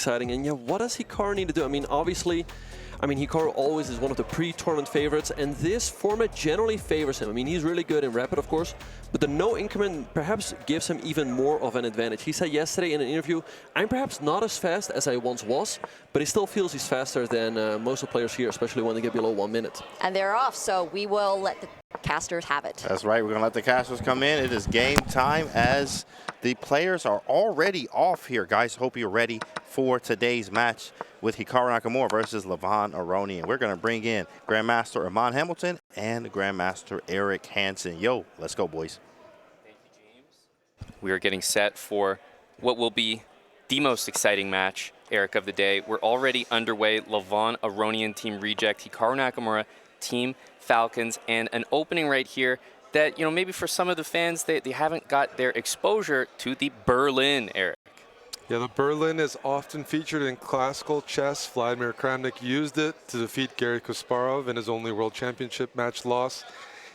exciting. And yeah, what does Hikaru need to do? I mean, obviously, Hikaru always is one of the pre-tournament favorites, and this format generally favors him. I mean, he's really good in Rapid, of course, but the no increment perhaps gives him even more of an advantage. He said yesterday in an interview, I'm perhaps not as fast as I once was, but he still feels he's faster than most of the players here, especially when they get below 1 minute. And they're off, so we will let the casters have it. That's right. We're going to let the casters come in. It is game time as the players are already off here. Guys, hope you're ready for today's match with Hikaru Nakamura versus Levon Aronian. We're going to bring in Grandmaster Iman Hamilton and Grandmaster Eric Hansen. Yo, let's go, boys. Thank you, James. We are getting set for what will be the most exciting match, Eric, of the day. We're already underway. Levon Aronian, Team Reject, Hikaru Nakamura, Team Falcons, and an opening right here that, maybe for some of the fans, they haven't got their exposure to the Berlin, Eric. Yeah, the Berlin is often featured in classical chess. Vladimir Kramnik used it to defeat Garry Kasparov in his only World Championship match loss.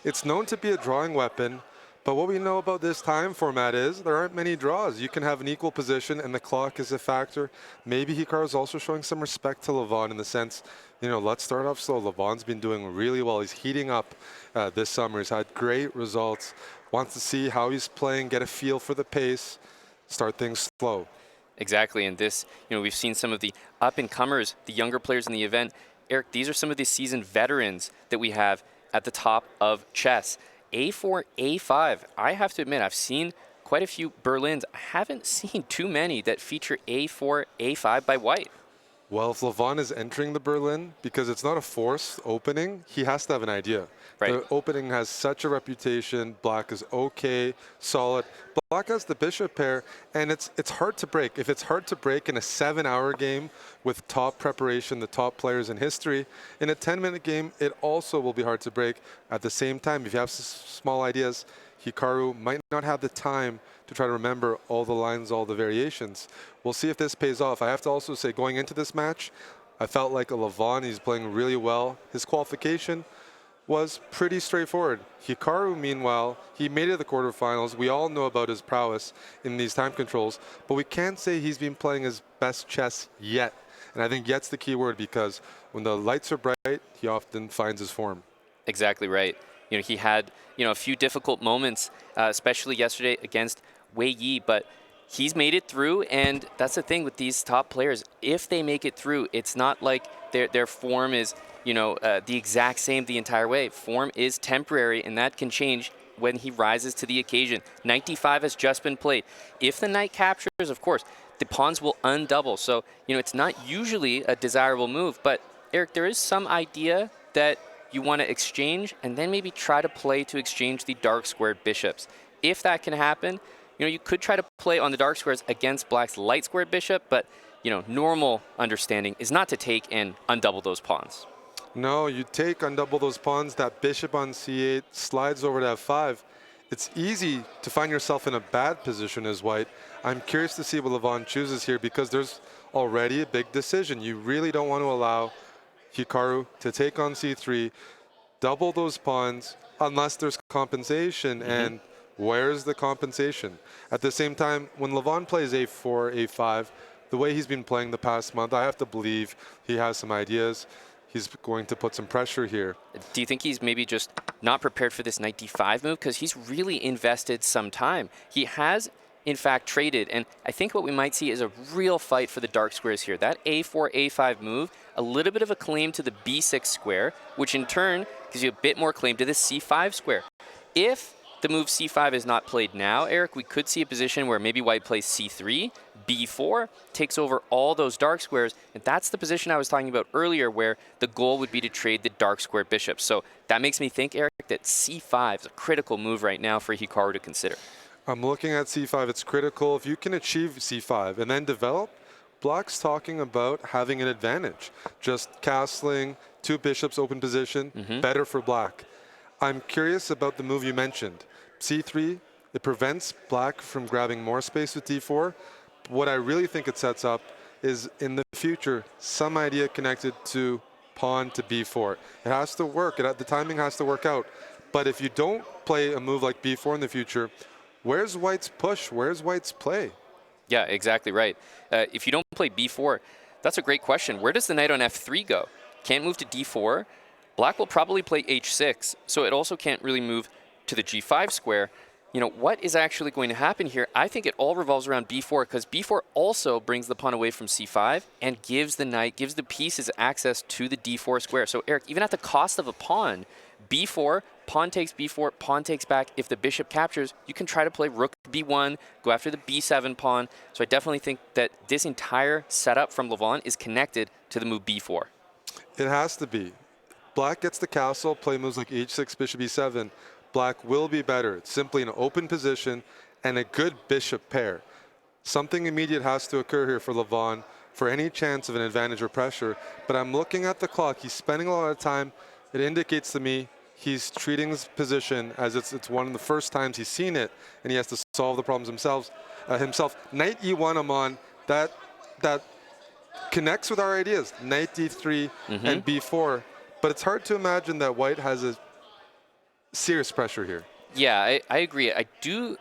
It's known to be a drawing weapon, but what we know about this time format is there aren't many draws. You can have an equal position, and the clock is a factor. Maybe Hikaru's also showing some respect to Levon in the sense, let's start off slow. Levon's been doing really well. He's heating up this summer. He's had great results. Wants to see how he's playing, get a feel for the pace, start things slow. Exactly, and this, we've seen some of the up-and-comers, the younger players in the event. Eric, these are some of the seasoned veterans that we have at the top of chess. A4, A5, I have to admit, I've seen quite a few Berlins. I haven't seen too many that feature A4, A5 by white. Well, if Levon is entering the Berlin, because it's not a forced opening, he has to have an idea. Right. The opening has such a reputation. Black is okay, solid. Black has the bishop pair, and it's hard to break. If it's hard to break in a 7-hour game with top preparation, the top players in history, in a 10-minute game, it also will be hard to break. At the same time, if you have small ideas, Hikaru might not have the time to try to remember all the lines, all the variations. We'll see if this pays off. I have to also say, going into this match, I felt like a Levon, he's playing really well. His qualification was pretty straightforward. Hikaru, meanwhile, he made it to the quarterfinals. We all know about his prowess in these time controls, but we can't say he's been playing his best chess yet. And I think yet's the key word, because when the lights are bright, he often finds his form. Exactly right. He had, a few difficult moments, especially yesterday against Wei Yi, but he's made it through, and that's the thing with these top players. If they make it through, it's not like their form is, the exact same the entire way. Form is temporary, and that can change when he rises to the occasion. Knight d5 has just been played. If the knight captures, of course, the pawns will undouble. So, it's not usually a desirable move, but Eric, there is some idea that you want to exchange and then maybe try to play to exchange the dark squared bishops. If that can happen, you could try to play on the dark squares against Black's light squared bishop, but normal understanding is not to take and undouble those pawns. No, you take, undouble those pawns, that bishop on c8 slides over to f5. It's easy to find yourself in a bad position as white. I'm curious to see what Levon chooses here, because there's already a big decision. You really don't want to allow Hikaru to take on c3, double those pawns, unless there's compensation. And where's the compensation? At the same time, when Levon plays a4, a5, the way he's been playing the past month, I have to believe he has some ideas. He's going to put some pressure here. Do you think he's maybe just not prepared for this knight d5 move? Because he's really invested some time. He has, in fact, traded, and I think what we might see is a real fight for the dark squares here. That a4, a5 move, a little bit of a claim to the b6 square, which in turn gives you a bit more claim to the c5 square. If the move c5 is not played now, Eric, we could see a position where maybe white plays c3, b4, takes over all those dark squares, and that's the position I was talking about earlier, where the goal would be to trade the dark square bishops. So that makes me think, Eric, that c5 is a critical move right now for Hikaru to consider. I'm looking at c5. It's critical. If you can achieve c5 and then develop, Black's talking about having an advantage. Just castling, 2 bishops, open position, better for Black. I'm curious about the move you mentioned. c3, it prevents Black from grabbing more space with d4. What I really think it sets up is, in the future, some idea connected to pawn to b4. It has to work. The timing has to work out. But if you don't play a move like b4 in the future, where's White's push? Where's White's play? Yeah, exactly right. If you don't play b4, that's a great question. Where does the knight on f3 go? Can't move to d4. Black will probably play h6, so it also can't really move to the g5 square. You know, what is actually going to happen here? I think it all revolves around b4, because b4 also brings the pawn away from c5 and gives the knight, gives the pieces access to the d4 square. So Eric, even at the cost of a pawn, b4, pawn takes b4, pawn takes back. If the bishop captures, you can try to play rook b1, go after the b7 pawn. So I definitely think that this entire setup from Levon is connected to the move b4. It has to be. Black gets the castle, play moves like h6, bishop e7. Black will be better. It's simply an open position and a good bishop pair. Something immediate has to occur here for Levon for any chance of an advantage or pressure. But I'm looking at the clock. He's spending a lot of time. It indicates to me he's treating his position as it's one of the first times he's seen it, and he has to solve the problems himself. Knight e1, Amon, that connects with our ideas. Knight d3 and b4. But it's hard to imagine that white has a serious pressure here. Yeah, I agree. I do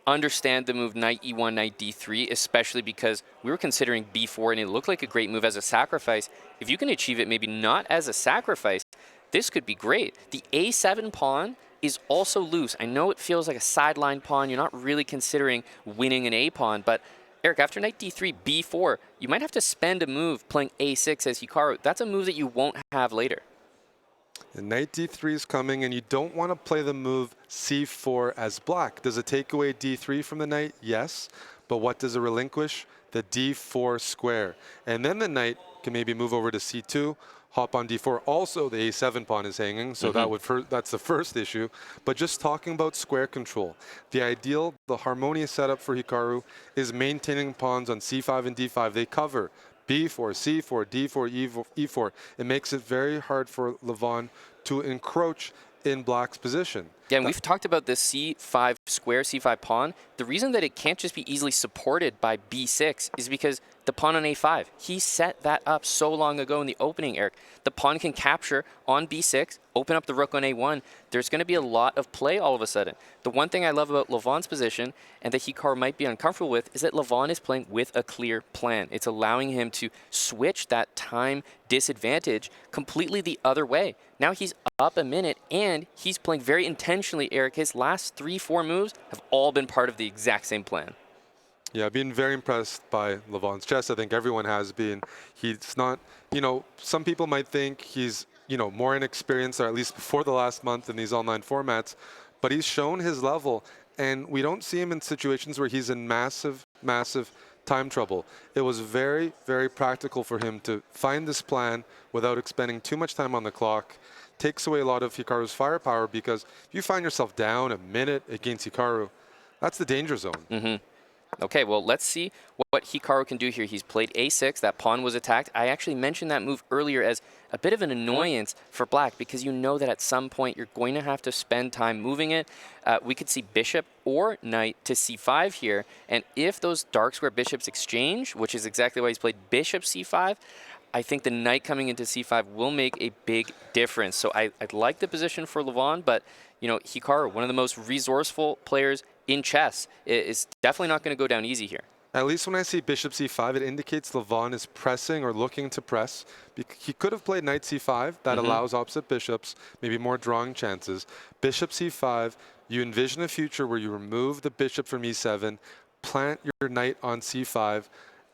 understand the move knight e1, knight d3, especially because we were considering b4 and it looked like a great move as a sacrifice. If you can achieve it maybe not as a sacrifice, this could be great. The a7 pawn is also loose. I know it feels like a sideline pawn. You're not really considering winning an a pawn, but Eric, after knight d3, b4, you might have to spend a move playing a6 as Hikaru. That's a move that you won't have later. And knight d3 is coming, and you don't want to play the move c4 as black. Does it take away d3 from the knight? Yes. But what does it relinquish? The d4 square. And then the knight can maybe move over to c2, hop on d4. Also, the a7 pawn is hanging, so that's the first issue. But just talking about square control, the ideal, the harmonious setup for Hikaru is maintaining pawns on c5 and d5. They cover b4, c4, d4, e4. It makes it very hard for Levon to encroach in black's position. Yeah, and we've talked about this c5 square, c5 pawn. The reason that it can't just be easily supported by b6 is because the pawn on a5, he set that up so long ago in the opening, Eric. The pawn can capture on b6, open up the rook on a1. There's going to be a lot of play all of a sudden. The one thing I love about Levon's position, and that Hikaru might be uncomfortable with, is that Levon is playing with a clear plan. It's allowing him to switch that time disadvantage completely the other way. Now he's up a minute, and he's playing very intentionally, Eric. His last 3-4 moves have all been part of the exact same plan. Yeah, I've been very impressed by Levon's chess. I think everyone has been. He's not, some people might think he's, more inexperienced, or at least before the last month in these online formats, but he's shown his level, and we don't see him in situations where he's in massive, massive time trouble. It was very, very practical for him to find this plan without expending too much time on the clock. Takes away a lot of Hikaru's firepower, because if you find yourself down a minute against Hikaru, that's the danger zone. Okay, well, let's see what Hikaru can do here. He's played a6. That pawn was attacked. I actually mentioned that move earlier as a bit of an annoyance for black, because you know that at some point you're going to have to spend time moving it. We could see bishop or knight to c5 here. And if those dark square bishops exchange, which is exactly why he's played bishop c5, I think the knight coming into c5 will make a big difference. So I'd like the position for Levon, but Hikaru, one of the most resourceful players in chess, is definitely not going to go down easy here. At least when I see bishop c5, it indicates Levon is pressing or looking to press. He could have played knight c5. That allows opposite bishops, maybe more drawing chances. Bishop c5, you envision a future where you remove the bishop from e7, plant your knight on c5,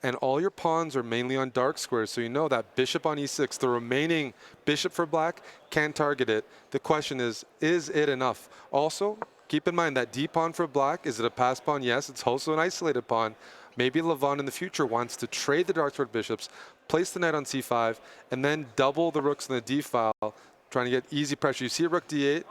and all your pawns are mainly on dark squares, so you know that bishop on e6, the remaining bishop for black, can target it. The question is it enough? Also, keep in mind that d pawn for black, is it a pass pawn? Yes, it's also an isolated pawn. Maybe Levon in the future wants to trade the dark square bishops, place the knight on c5, and then double the rooks in the d file, trying to get easy pressure. You see rook d8.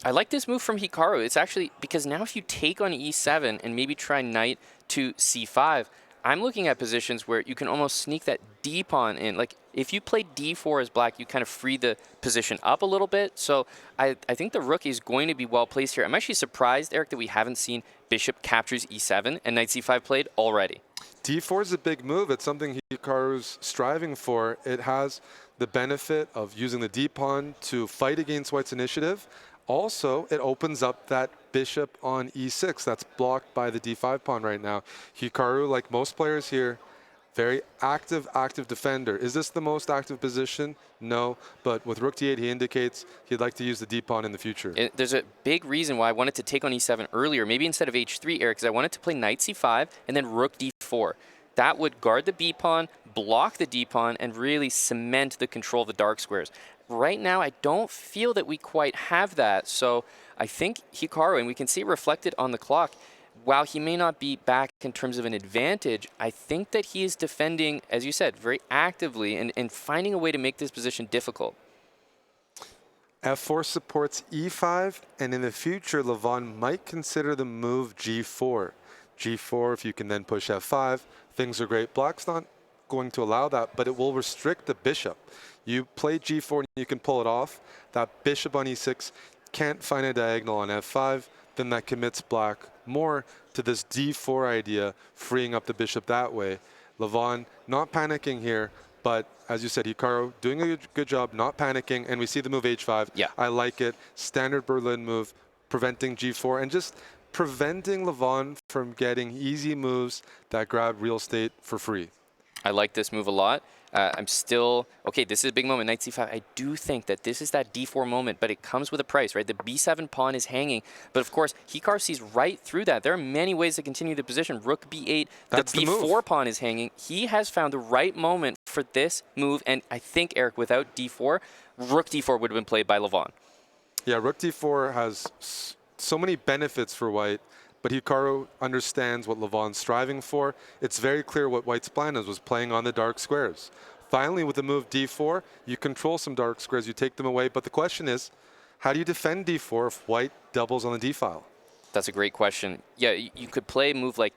I like this move from Hikaru. It's actually, because now if you take on e7 and maybe try knight to c5, I'm looking at positions where you can almost sneak that d pawn in. Like, if you play d4 as black, you kind of free the position up a little bit. So I think the rook is going to be well placed here. I'm actually surprised, Eric, that we haven't seen bishop captures e7 and knight c5 played already. d4 is a big move. It's something Hikaru's striving for. It has the benefit of using the d pawn to fight against white's initiative. Also, it opens up that bishop on e6. That's blocked by the d5 pawn right now. Hikaru, like most players here, very active defender. Is this the most active position? No, but with rook d8, he indicates he'd like to use the d-pawn in the future. There's a big reason why I wanted to take on e7 earlier, maybe instead of h3, Eric, because I wanted to play knight c5 and then rook d4. That would guard the b-pawn, block the d-pawn, and really cement the control of the dark squares. Right now, I don't feel that we quite have that, so I think Hikaru, and we can see it reflected on the clock, while he may not be back in terms of an advantage, I think that he is defending, as you said, very actively and finding a way to make this position difficult. f4 supports e5, and in the future, Levon might consider the move g4. g4, if you can then push f5, things are great. Black's not going to allow that, but it will restrict the bishop. You play g4 and you can pull it off. That bishop on e6 can't find a diagonal on f5, then that commits black more to this d4 idea, freeing up the bishop that way. Levon not panicking here, but as you said, Hikaru doing a good job not panicking, and we see the move h5. Yeah. I like it. Standard Berlin move, preventing g4, and just preventing Levon from getting easy moves that grab real estate for free. I like this move a lot. I'm still, okay, this is a big moment, knight c5. I do think that this is that d4 moment, but it comes with a price, right? The b7 pawn is hanging, but of course, Hikaru sees right through that. There are many ways to continue the position. Rook b8, That's the b4 pawn is hanging. He has found the right moment for this move, and I think, Eric, without d4, rook d4 would have been played by Levon. Yeah, rook d4 has so many benefits for white, but Hikaru understands what Levon's striving for. It's very clear what white's plan is, was playing on the dark squares. Finally, with the move d4, you control some dark squares, you take them away, but the question is, how do you defend d4 if white doubles on the d-file? That's a great question. Yeah, you could play a move like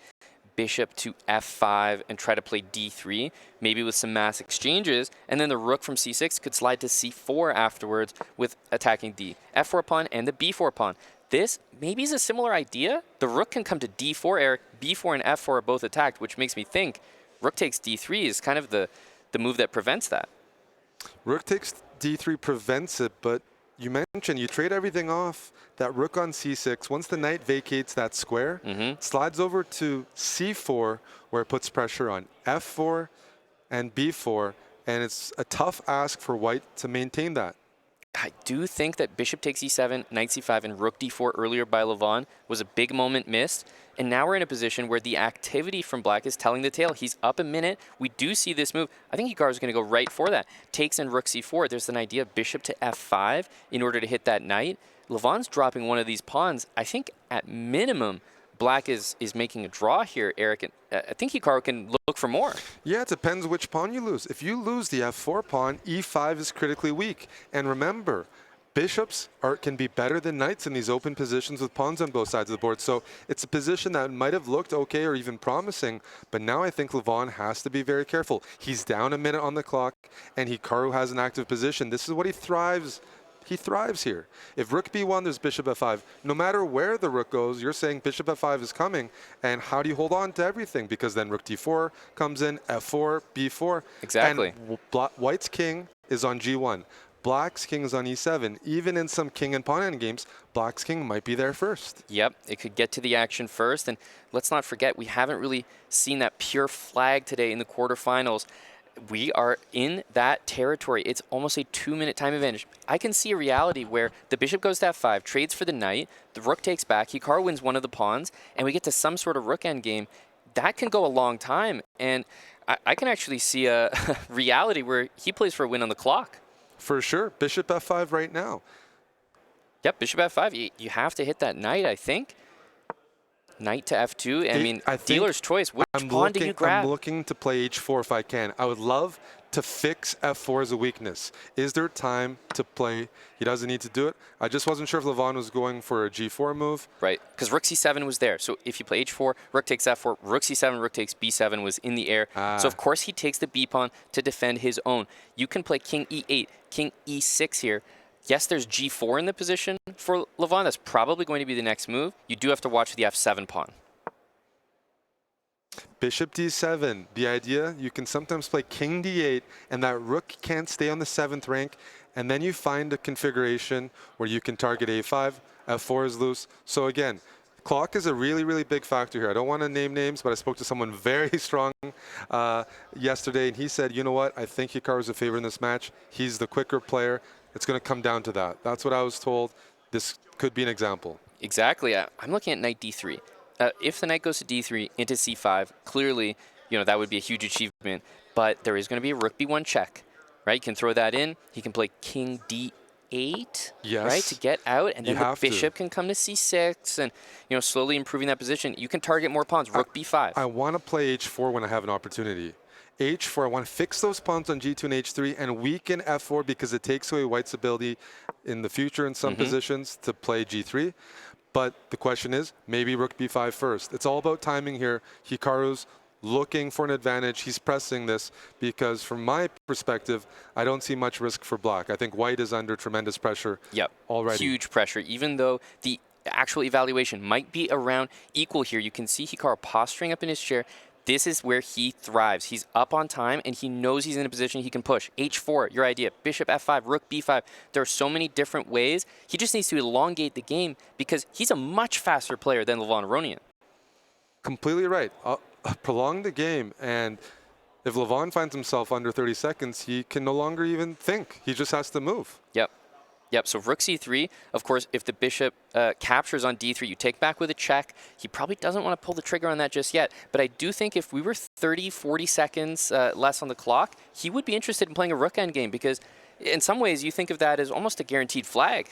bishop to f5 and try to play d3, maybe with some mass exchanges, and then the rook from c6 could slide to c4 afterwards with attacking the f4 pawn and the b4 pawn. This maybe is a similar idea. The rook can come to d4, Eric. b4 and f4 are both attacked, which makes me think rook takes d3 is kind of the move that prevents that. Rook takes d3 prevents it, but you mentioned you trade everything off. That rook on c6, once the knight vacates that square, slides over to c4, where it puts pressure on f4 and b4, and it's a tough ask for white to maintain that. I do think that bishop takes e7, knight c5, and rook d4 earlier by Levon was a big moment missed. And now we're in a position where the activity from black is telling the tale. He's up a minute. We do see this move. I think Hikaru is going to go right for that. Takes in rook c4. There's an idea of bishop to f5 in order to hit that knight. Levon's dropping one of these pawns. I think at minimum, black is making a draw here, Eric. And I think Hikaru can look for more. Yeah, it depends which pawn you lose. If you lose the f4 pawn, e5 is critically weak. And remember, bishops can be better than knights in these open positions with pawns on both sides of the board. So it's a position that might have looked okay or even promising, but now I think Levon has to be very careful. He's down a minute on the clock, and Hikaru has an active position. This is what he thrives. He thrives here. If rook b1, there's bishop f5. No matter where the rook goes, you're saying bishop f5 is coming, and how do you hold on to everything? Because then rook d4 comes in, f4, b4. Exactly. And white's king is on g1. Black's king is on e7. Even in some king and pawn endgames, black's king might be there first. Yep, it could get to the action first. And let's not forget, we haven't really seen that pure flag today in the quarterfinals. We are in that territory. It's almost a 2-minute time advantage. I can see a reality where the bishop goes to f5, trades for the knight, the rook takes back, Hikaru wins one of the pawns, and we get to some sort of rook endgame. That can go a long time. And I can actually see a reality where he plays for a win on the clock. For sure. Bishop f5 right now. Yep, bishop f5. You have to hit that knight, I think. Knight to f2. I mean, dealer's choice. Which pawn do you grab? I'm looking to play h4 if I can. I would love to fix f4 as a weakness. Is there time to play? He doesn't need to do it. I just wasn't sure if Levon was going for a g4 move. Right, because rook c7 was there. So if you play h4, rook takes f4, rook c7, rook takes b7 was in the air. So of course he takes the b pawn to defend his own. You can play king e8, king e6 here. Yes, there's g4 in the position for Levon. That's probably going to be the next move. You do have to watch the f7 pawn. Bishop d7. The idea, you can sometimes play king d8, and that rook can't stay on the 7th rank, and then you find a configuration where you can target a5. F4 is loose. So again, clock is a really, really big factor here. I don't want to name names, but I spoke to someone very strong yesterday, and he said, you know what, I think Hikaru's a favorite in this match. He's the quicker player. It's going to come down to that. That's what I was told. This could be an example. Exactly. I'm looking at knight d3. If the knight goes to d3 into c5, clearly, that would be a huge achievement. But there is going to be a rook b1 check, right? You can throw that in. He can play king d8, right, to get out, and then the bishop can come to c6, and slowly improving that position. You can target more pawns. Rook b5. I want to play h4 when I have an opportunity. H4, I want to fix those pawns on G2 and H3 and weaken F4 because it takes away White's ability in the future in some positions to play G3. But the question is, maybe Rook B5 first. It's all about timing here. Hikaru's looking for an advantage. He's pressing this because from my perspective, I don't see much risk for Black. I think White is under tremendous pressure already. Huge pressure, even though the actual evaluation might be around equal here. You can see Hikaru posturing up in his chair. This is where he thrives. He's up on time, and he knows he's in a position he can push. H4, your idea. Bishop F5, Rook B5. There are so many different ways. He just needs to elongate the game because he's a much faster player than Levon Aronian. Completely right. Prolong the game, and if Levon finds himself under 30 seconds, he can no longer even think. He just has to move. Yep, so rook c3, of course, if the bishop captures on d3, you take back with a check. He probably doesn't want to pull the trigger on that just yet. But I do think if we were 30, 40 seconds less on the clock, he would be interested in playing a rook endgame because in some ways you think of that as almost a guaranteed flag.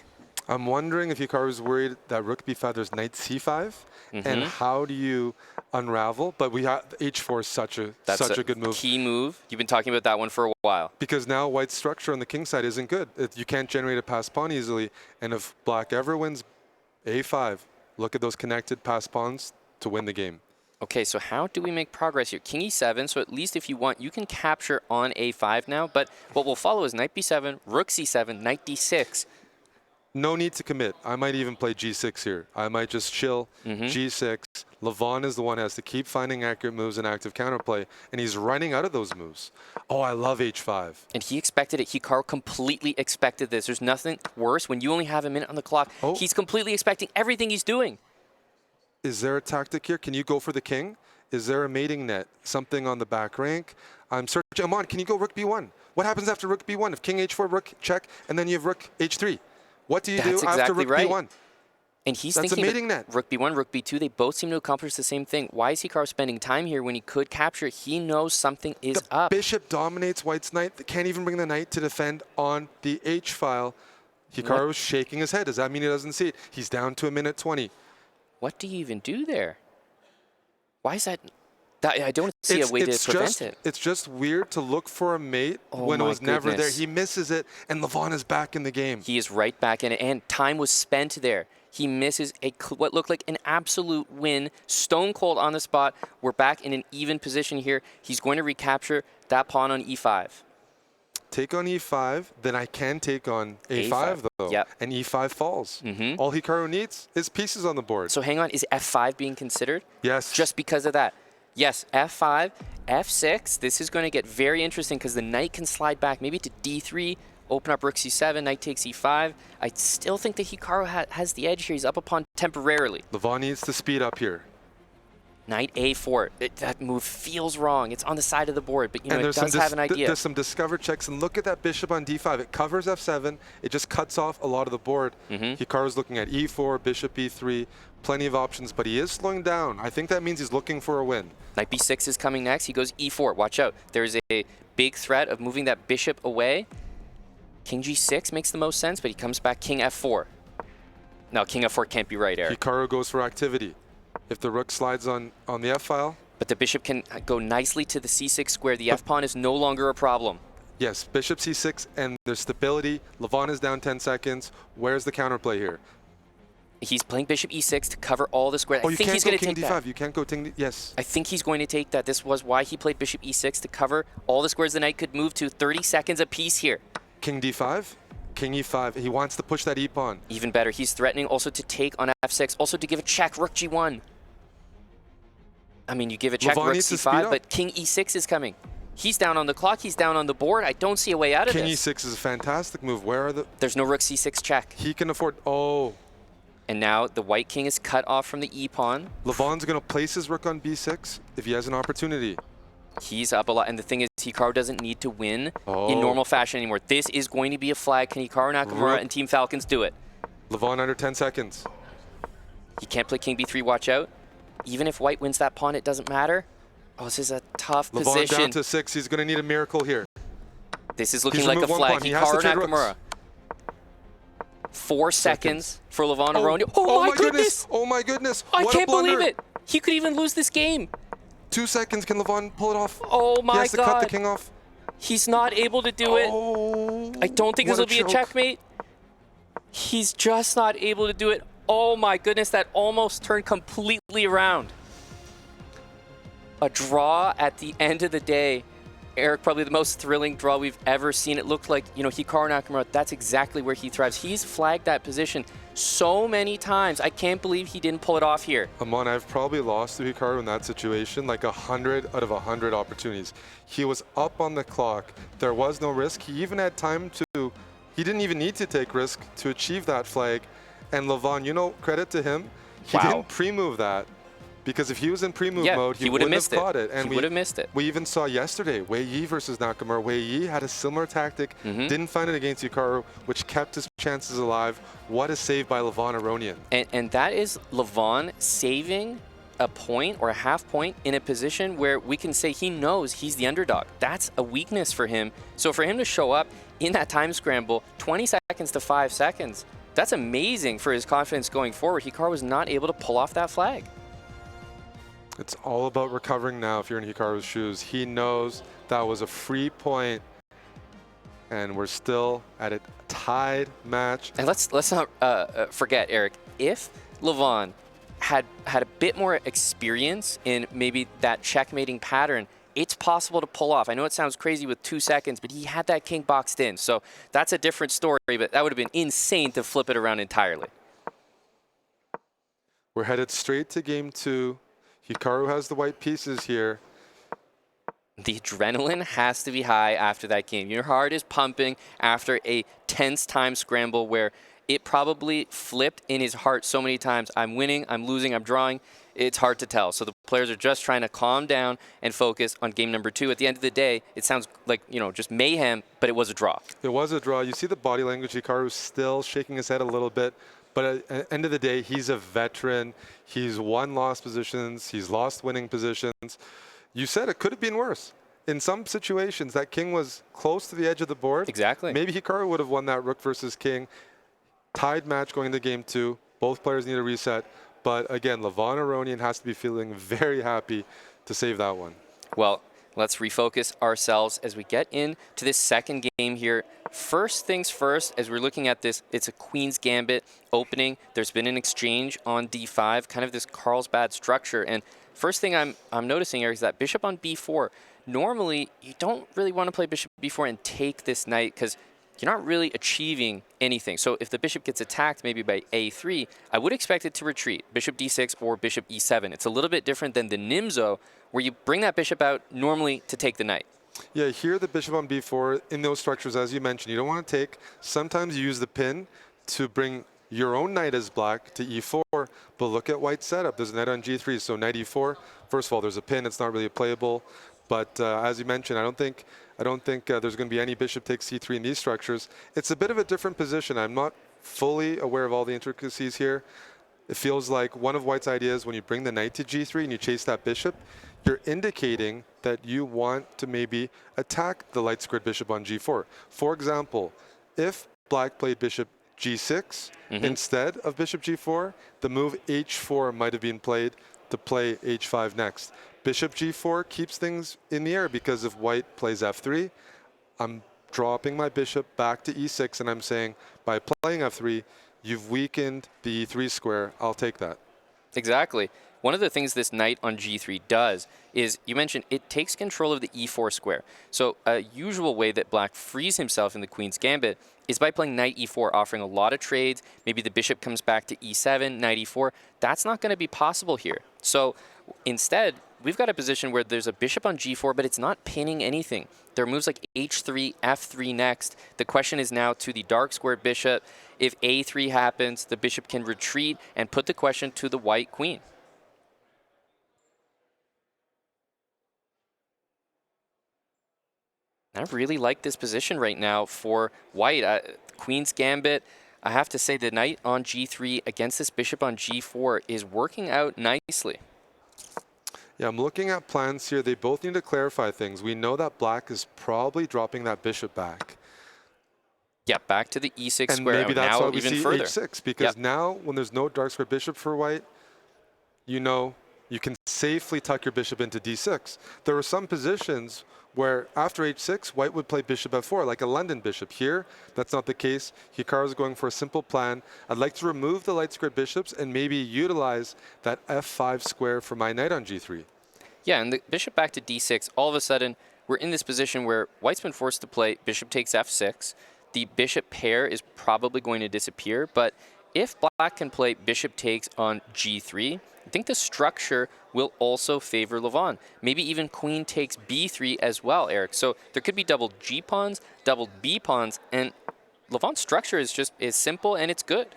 I'm wondering if Hikaru's worried that rook b5, there's knight c5, and how do you unravel? But we have h4 is such a good move. Key move. You've been talking about that one for a while. Because now White's structure on the king side isn't good. You can't generate a passed pawn easily. And if Black ever wins a5, look at those connected passed pawns to win the game. Okay, so how do we make progress here? King e7, so at least if you want, you can capture on a5 now. But what will follow is knight b7, rook c7, knight d6. No need to commit. I might even play g6 here. I might just chill g6. Levon is the one who has to keep finding accurate moves and active counterplay, and he's running out of those moves. Oh, I love h5. And he expected it. Hikaru completely expected this. There's nothing worse when you only have a minute on the clock. Oh. He's completely expecting everything he's doing. Is there a tactic here? Can you go for the king? Is there a mating net? Something on the back rank? I'm searching. Amon, can you go rook b1? What happens after rook b1? If king h4, rook check, and then you have rook h3. What do you do after rook b1? And he's That's thinking a mating net. Rook b1, rook b2, they both seem to accomplish the same thing. Why is Hikaru spending time here when he could capture? He knows something is up. The bishop dominates White's knight. They can't even bring the knight to defend on the h file. Hikaru's shaking his head. Does that mean he doesn't see it? He's down to a minute 20. What do you even do there? Why is that? I don't see a way to prevent it. It's just weird to look for a mate when it was never there. He misses it, and Levon is back in the game. He is right back in it, and time was spent there. He misses what looked like an absolute win, stone cold on the spot. We're back in an even position here. He's going to recapture that pawn on e5. Take on e5, then I can take on a5 though, and e5 falls. All Hikaru needs is pieces on the board. So hang on, is f5 being considered? Yes. Just because of that. Yes, f5, f6. This is going to get very interesting because the knight can slide back maybe to d3, open up rook c7, knight takes e5. I still think that Hikaru has the edge here. He's up a pawn temporarily. Levon needs to speed up here. Knight a4. That move feels wrong. It's on the side of the board, but it does have an idea. There's some discover checks, and look at that bishop on d5. It covers f7. It just cuts off a lot of the board. Hikaru's looking at e4, bishop e3, plenty of options, but he is slowing down. I think that means he's looking for a win. Knight b6 is coming next. He goes e4. Watch out. There's a big threat of moving that bishop away. King g6 makes the most sense, but he comes back king f4. No, king f4 can't be right, Eric. Hikaru goes for activity. If the rook slides on the f-file. But the bishop can go nicely to the c6 square. The f-pawn is no longer a problem. Yes, bishop c6, and there's stability. Levon is down 10 seconds. Where's the counterplay here? He's playing bishop e6 to cover all the squares. Oh, I think he's going to take that. You can't go king d5. Yes. I think he's going to take that. This was why he played bishop e6 to cover all the squares the knight could move to. 30 seconds apiece here. King d5. King e5. He wants to push that e-pawn. Even better. He's threatening also to take on f6, also to give a check, rook g1. I mean, you give a check, rook c5, but king e6 is coming. He's down on the clock. He's down on the board. I don't see a way out of this. King e6 is a fantastic move. Where are the... There's no rook c6 check. He can afford... Oh. And now the white king is cut off from the e-pawn. Levon's going to place his rook on b6 if he has an opportunity. He's up a lot. And the thing is, Hikaru doesn't need to win in normal fashion anymore. This is going to be a flag. Can Hikaru Nakamura and Team Falcons do it? Levon under 10 seconds. He can't play king b3, watch out. Even if white wins that pawn, it doesn't matter. Oh, this is a tough Levon position. down to 6. He's going to need a miracle here. This is looking like a flag. Hikaru Nakamura. 4 seconds for Levon Aronian. Oh my goodness! Oh my goodness! I can't believe it! He could even lose this game. 2 seconds. Can Levon pull it off? Oh my God! He has to cut the king off. He's not able to do it. I don't think this will be a checkmate. He's just not able to do it. Oh my goodness, that almost turned completely around. A draw at the end of the day. Eric, probably the most thrilling draw we've ever seen. It looked like, you know, Hikaru Nakamura, that's exactly where he thrives. He's flagged that position so many times. I can't believe he didn't pull it off here. Amon, I've probably lost to Hikaru in that situation, like 100 out of 100 opportunities. He was up on the clock. There was no risk. He even had time to, he didn't even need to take risk to achieve that flag. And Levon, you know, credit to him, he didn't pre-move that. Because if he was in pre-move mode, he wouldn't have caught it. And he would have missed it. We even saw yesterday, Wei Yi versus Nakamura. Wei Yi had a similar tactic, didn't find it against Hikaru, which kept his chances alive. What a save by Levon Aronian. And that is Levon saving a point or a half point in a position where we can say he knows he's the underdog. That's a weakness for him. So for him to show up in that time scramble, 20 seconds to 5 seconds, that's amazing for his confidence going forward. Hikaru was not able to pull off that flag. It's all about recovering now if you're in Hikaru's shoes. He knows that was a free point, and we're still at a tied match. And let's not forget, Eric, if Levon had a bit more experience in maybe that checkmating pattern, it's possible to pull off. I know it sounds crazy with 2 seconds, but he had that king boxed in. So that's a different story, but that would have been insane to flip it around entirely. We're headed straight to game 2. Hikaru has the white pieces here. The adrenaline has to be high after that game. Your heart is pumping after a tense time scramble where it probably flipped in his heart so many times. I'm winning, I'm losing, I'm drawing. It's hard to tell. So the players are just trying to calm down and focus on game number 2. At the end of the day, it sounds like, you know, just mayhem, but it was a draw. It was a draw. You see the body language. Hikaru's still shaking his head a little bit. But at the end of the day, he's a veteran. He's won lost positions. He's lost winning positions. You said it could have been worse. In some situations, that king was close to the edge of the board. Exactly. Maybe Hikaru would have won that rook versus king. Tied match going into game 2. Both players need a reset. But again, Levon Aronian has to be feeling very happy to save that one. Well, let's refocus ourselves as we get into this second game here. First things first, as we're looking at this, it's a Queen's Gambit opening. There's been an exchange on d5, kind of this Carlsbad structure. And first thing I'm noticing here is that bishop on b4. Normally, you don't really want to play bishop b4 and take this knight because you're not really achieving anything. So if the bishop gets attacked maybe by a3, I would expect it to retreat, bishop d6 or bishop e7. It's a little bit different than the Nimzo, where you bring that bishop out normally to take the knight. Yeah, here the bishop on b4, in those structures, as you mentioned, you don't want to take. Sometimes you use the pin to bring your own knight as black to e4, but look at white's setup. There's a knight on g3, so knight e4. First of all, there's a pin. It's not really playable. But as you mentioned, I don't think there's going to be any bishop takes c3 in these structures. It's a bit of a different position. I'm not fully aware of all the intricacies here. It feels like one of white's ideas, when you bring the knight to g3 and you chase that bishop, you're indicating that you want to maybe attack the light squared bishop on g4. For example, if black played bishop g6 instead of bishop g4, the move h4 might have been played to play h5 next. Bishop g4 keeps things in the air because if white plays f3, I'm dropping my bishop back to e6 and I'm saying by playing f3, you've weakened the e3 square. I'll take that. Exactly. One of the things this knight on g3 does is, you mentioned, it takes control of the e4 square. So a usual way that black frees himself in the Queen's Gambit is by playing knight e4, offering a lot of trades. Maybe the bishop comes back to e7, knight e4. That's not going to be possible here. So instead, we've got a position where there's a bishop on g4, but it's not pinning anything. There are moves like h3, f3 next. The question is now to the dark squared bishop. If a3 happens, the bishop can retreat and put the question to the white queen. I really like this position right now for white. Queen's gambit. I have to say the knight on g3 against this bishop on g4 is working out nicely. Yeah, I'm looking at plans here. They both need to clarify things. We know that black is probably dropping that bishop back. Yeah, back to the e6 and square. Maybe that's now why we even see further. h6, because now when there's no dark square bishop for white, you know you can safely tuck your bishop into d6. There were some positions where after h6, white would play bishop f4, like a London bishop. Here, that's not the case. Hikaru's going for a simple plan. I'd like to remove the light squared bishops and maybe utilize that f5 square for my knight on g3. Yeah, and the bishop back to d6, all of a sudden, we're in this position where white's been forced to play bishop takes f6. The bishop pair is probably going to disappear, but if black can play bishop takes on g3, I think the structure will also favor Levon. Maybe even queen takes b3 as well, Eric. So there could be double g pawns, double b pawns, and Levon's structure is simple and it's good.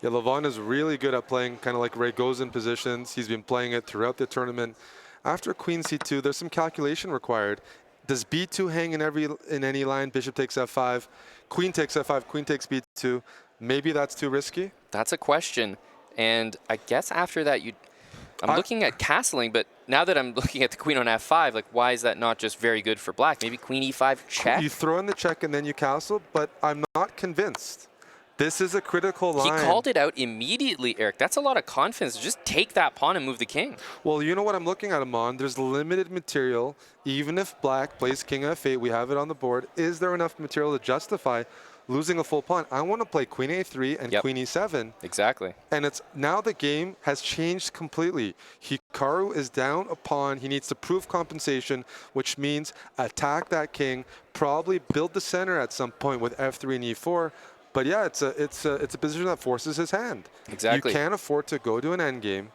Yeah, Levon is really good at playing kind of like Raygosin positions. He's been playing it throughout the tournament. After queen c2, there's some calculation required. Does b2 hang in any line? Bishop takes f5, queen takes f5, queen takes b2. Maybe that's too risky? That's a question. And I guess after that, I'm looking at castling, but now that I'm looking at the queen on f5, like, why is that not just very good for black? Maybe queen e5 check? You throw in the check and then you castle, but I'm not convinced. This is a critical line. He called it out immediately, Eric. That's a lot of confidence. Just take that pawn and move the king. Well, you know what I'm looking at, Amon? There's limited material. Even if black plays king f8, we have it on the board. Is there enough material to justify losing a full pawn? I want to play queen a3 and queen e7. Exactly. And it's now the game has changed completely. Hikaru is down a pawn. He needs to prove compensation, which means attack that king, probably build the center at some point with f3 and e4. But yeah, it's a position that forces his hand. Exactly. You can't afford to go to an endgame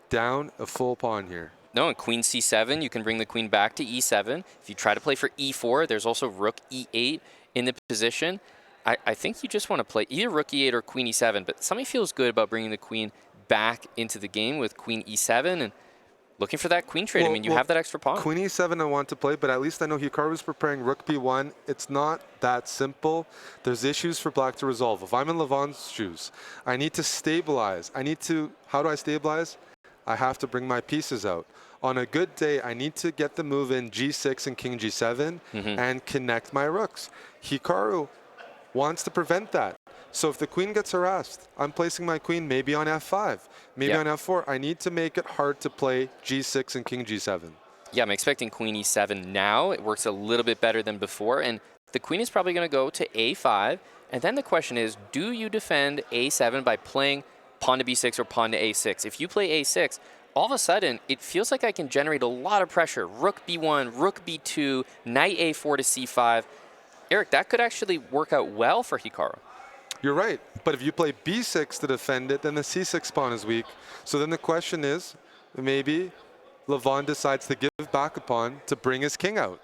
down a full pawn here. No, and queen c7, you can bring the queen back to e7. If you try to play for e4, there's also rook e8 in the position. I think you just want to play either rook e8 or queen e7, but something feels good about bringing the queen back into the game with queen e7 and looking for that queen trade. I mean, you have that extra pawn. Queen e7 I want to play, but at least I know Hikaru is preparing rook b1. It's not that simple. There's issues for black to resolve. If I'm in Levon's shoes, I need to stabilize. How do I stabilize? I have to bring my pieces out. On a good day, I need to get the move in g6 and king g7 and connect my rooks. Hikaru wants to prevent that. So if the queen gets harassed, I'm placing my queen maybe on f5, maybe on f4. I need to make it hard to play g6 and king g7. Yeah, I'm expecting queen e7 now. It works a little bit better than before, and the queen is probably going to go to a5. And then the question is, do you defend a7 by playing pawn to b6 or pawn to a6? If you play a6, all of a sudden, it feels like I can generate a lot of pressure. Rook b1, rook b2, knight a4 to c5. Eric, that could actually work out well for Hikaru. You're right. But if you play b6 to defend it, then the c6 pawn is weak. So then the question is, maybe Levon decides to give back a pawn to bring his king out.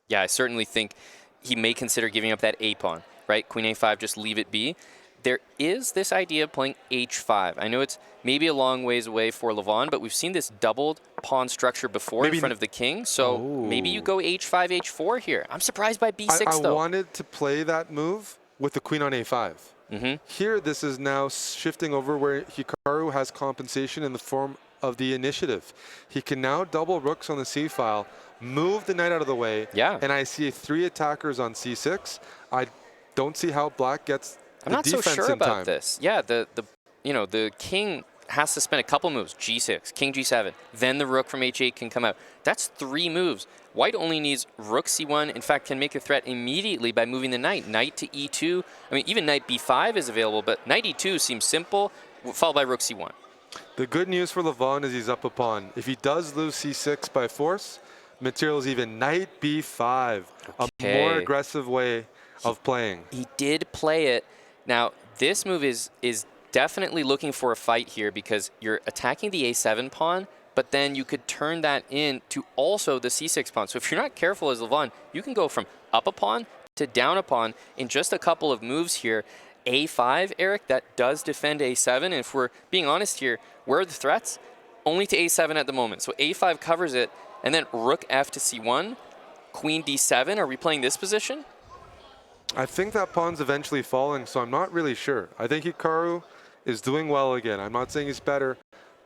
Yeah, I certainly think he may consider giving up that a pawn, right? Queen a5, just leave it be. There is this idea of playing h5. I know it's maybe a long ways away for Levon, but we've seen this doubled pawn structure before in front of the king. So maybe you go h5, h4 here. I'm surprised by b6, though. I wanted to play that move with the queen on a5. Here, this is now shifting over where Hikaru has compensation in the form of the initiative. He can now double rooks on the c file, move the knight out of the way, and I see 3 attackers on c6. I don't see how black gets I'm not so sure about this. Yeah, the king has to spend a couple moves, g6, king g7, then the rook from h8 can come out. That's 3 moves. White only needs rook c1, in fact, can make a threat immediately by moving the knight. Knight to e2. I mean, even knight b5 is available, but knight e2 seems simple, followed by rook c1. The good news for Levon is he's up a pawn. If he does lose c6 by force, material is even knight b5, a more aggressive way of playing. He did play it. Now, this move is definitely looking for a fight here because you're attacking the a7 pawn, but then you could turn that into also the c6 pawn. So if you're not careful as Levon, you can go from up a pawn to down a pawn in just a couple of moves here. a5, Eric, that does defend a7. And if we're being honest here, where are the threats? Only to a7 at the moment. So a5 covers it, and then rook f to c1, queen d7. Are we playing this position? I think that pawn's eventually falling, so I'm not really sure. I think Hikaru is doing well again. I'm not saying he's better,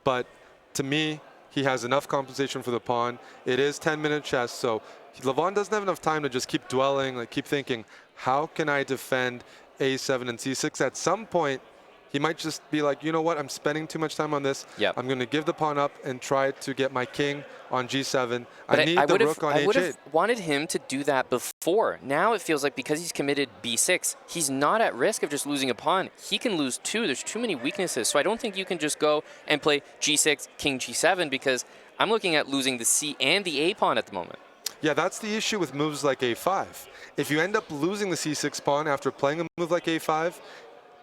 but to me, he has enough compensation for the pawn. It is 10-minute chess, so Levon doesn't have enough time to just keep dwelling, like keep thinking, how can I defend a7 and c6? At some point, he might just be like, you know what, I'm spending too much time on this. Yep. I'm going to give the pawn up and try to get my king on g7. But I need the rook on h8. I would have wanted him to do that before. Now it feels like because he's committed b6, he's not at risk of just losing a pawn. He can lose two. There's too many weaknesses. So I don't think you can just go and play g6, king g7, because I'm looking at losing the c and the a pawn at the moment. Yeah, that's the issue with moves like a5. If you end up losing the c6 pawn after playing a move like a5,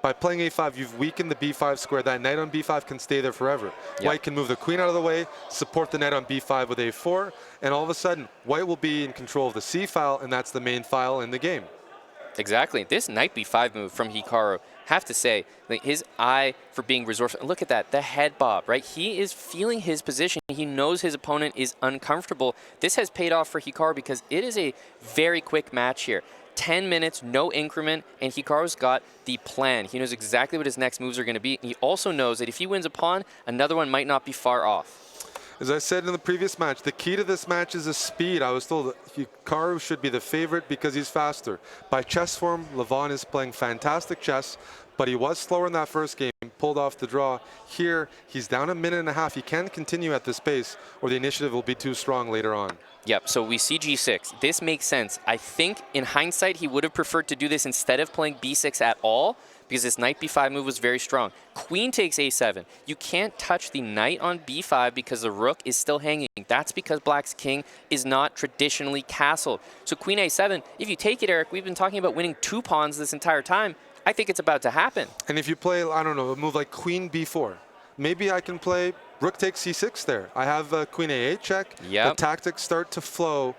by playing a5, you've weakened the b5 square. That knight on b5 can stay there forever. Yep. White can move the queen out of the way, support the knight on b5 with a4, and all of a sudden, white will be in control of the c file, and that's the main file in the game. Exactly. This knight b5 move from Hikaru, have to say, like, his eye for being resourceful. Look at that, the head bob, right? He is feeling his position. He knows his opponent is uncomfortable. This has paid off for Hikaru because it is a very quick match here. 10 minutes, no increment, and Hikaru's got the plan. He knows exactly what his next moves are going to be. He also knows that if he wins a pawn, another one might not be far off. As I said in the previous match, the key to this match is the speed. I was told that Hikaru should be the favorite because he's faster. By chess form, Levon is playing fantastic chess, but he was slower in that first game, pulled off the draw. Here, he's down a minute and a half. He can't continue at this pace, or the initiative will be too strong later on. Yep, so we see g6. This makes sense. I think in hindsight, he would have preferred to do this instead of playing b6 at all, because this knight b5 move was very strong. Queen takes a7. You can't touch the knight on b5 because the rook is still hanging. That's because black's king is not traditionally castled. So queen a7, if you take it, Eric, we've been talking about winning 2 pawns this entire time. I think it's about to happen. And if you play, I don't know, a move like queen b4, maybe I can play rook takes c6 there. I have queen a8 check. Yep. The tactics start to flow.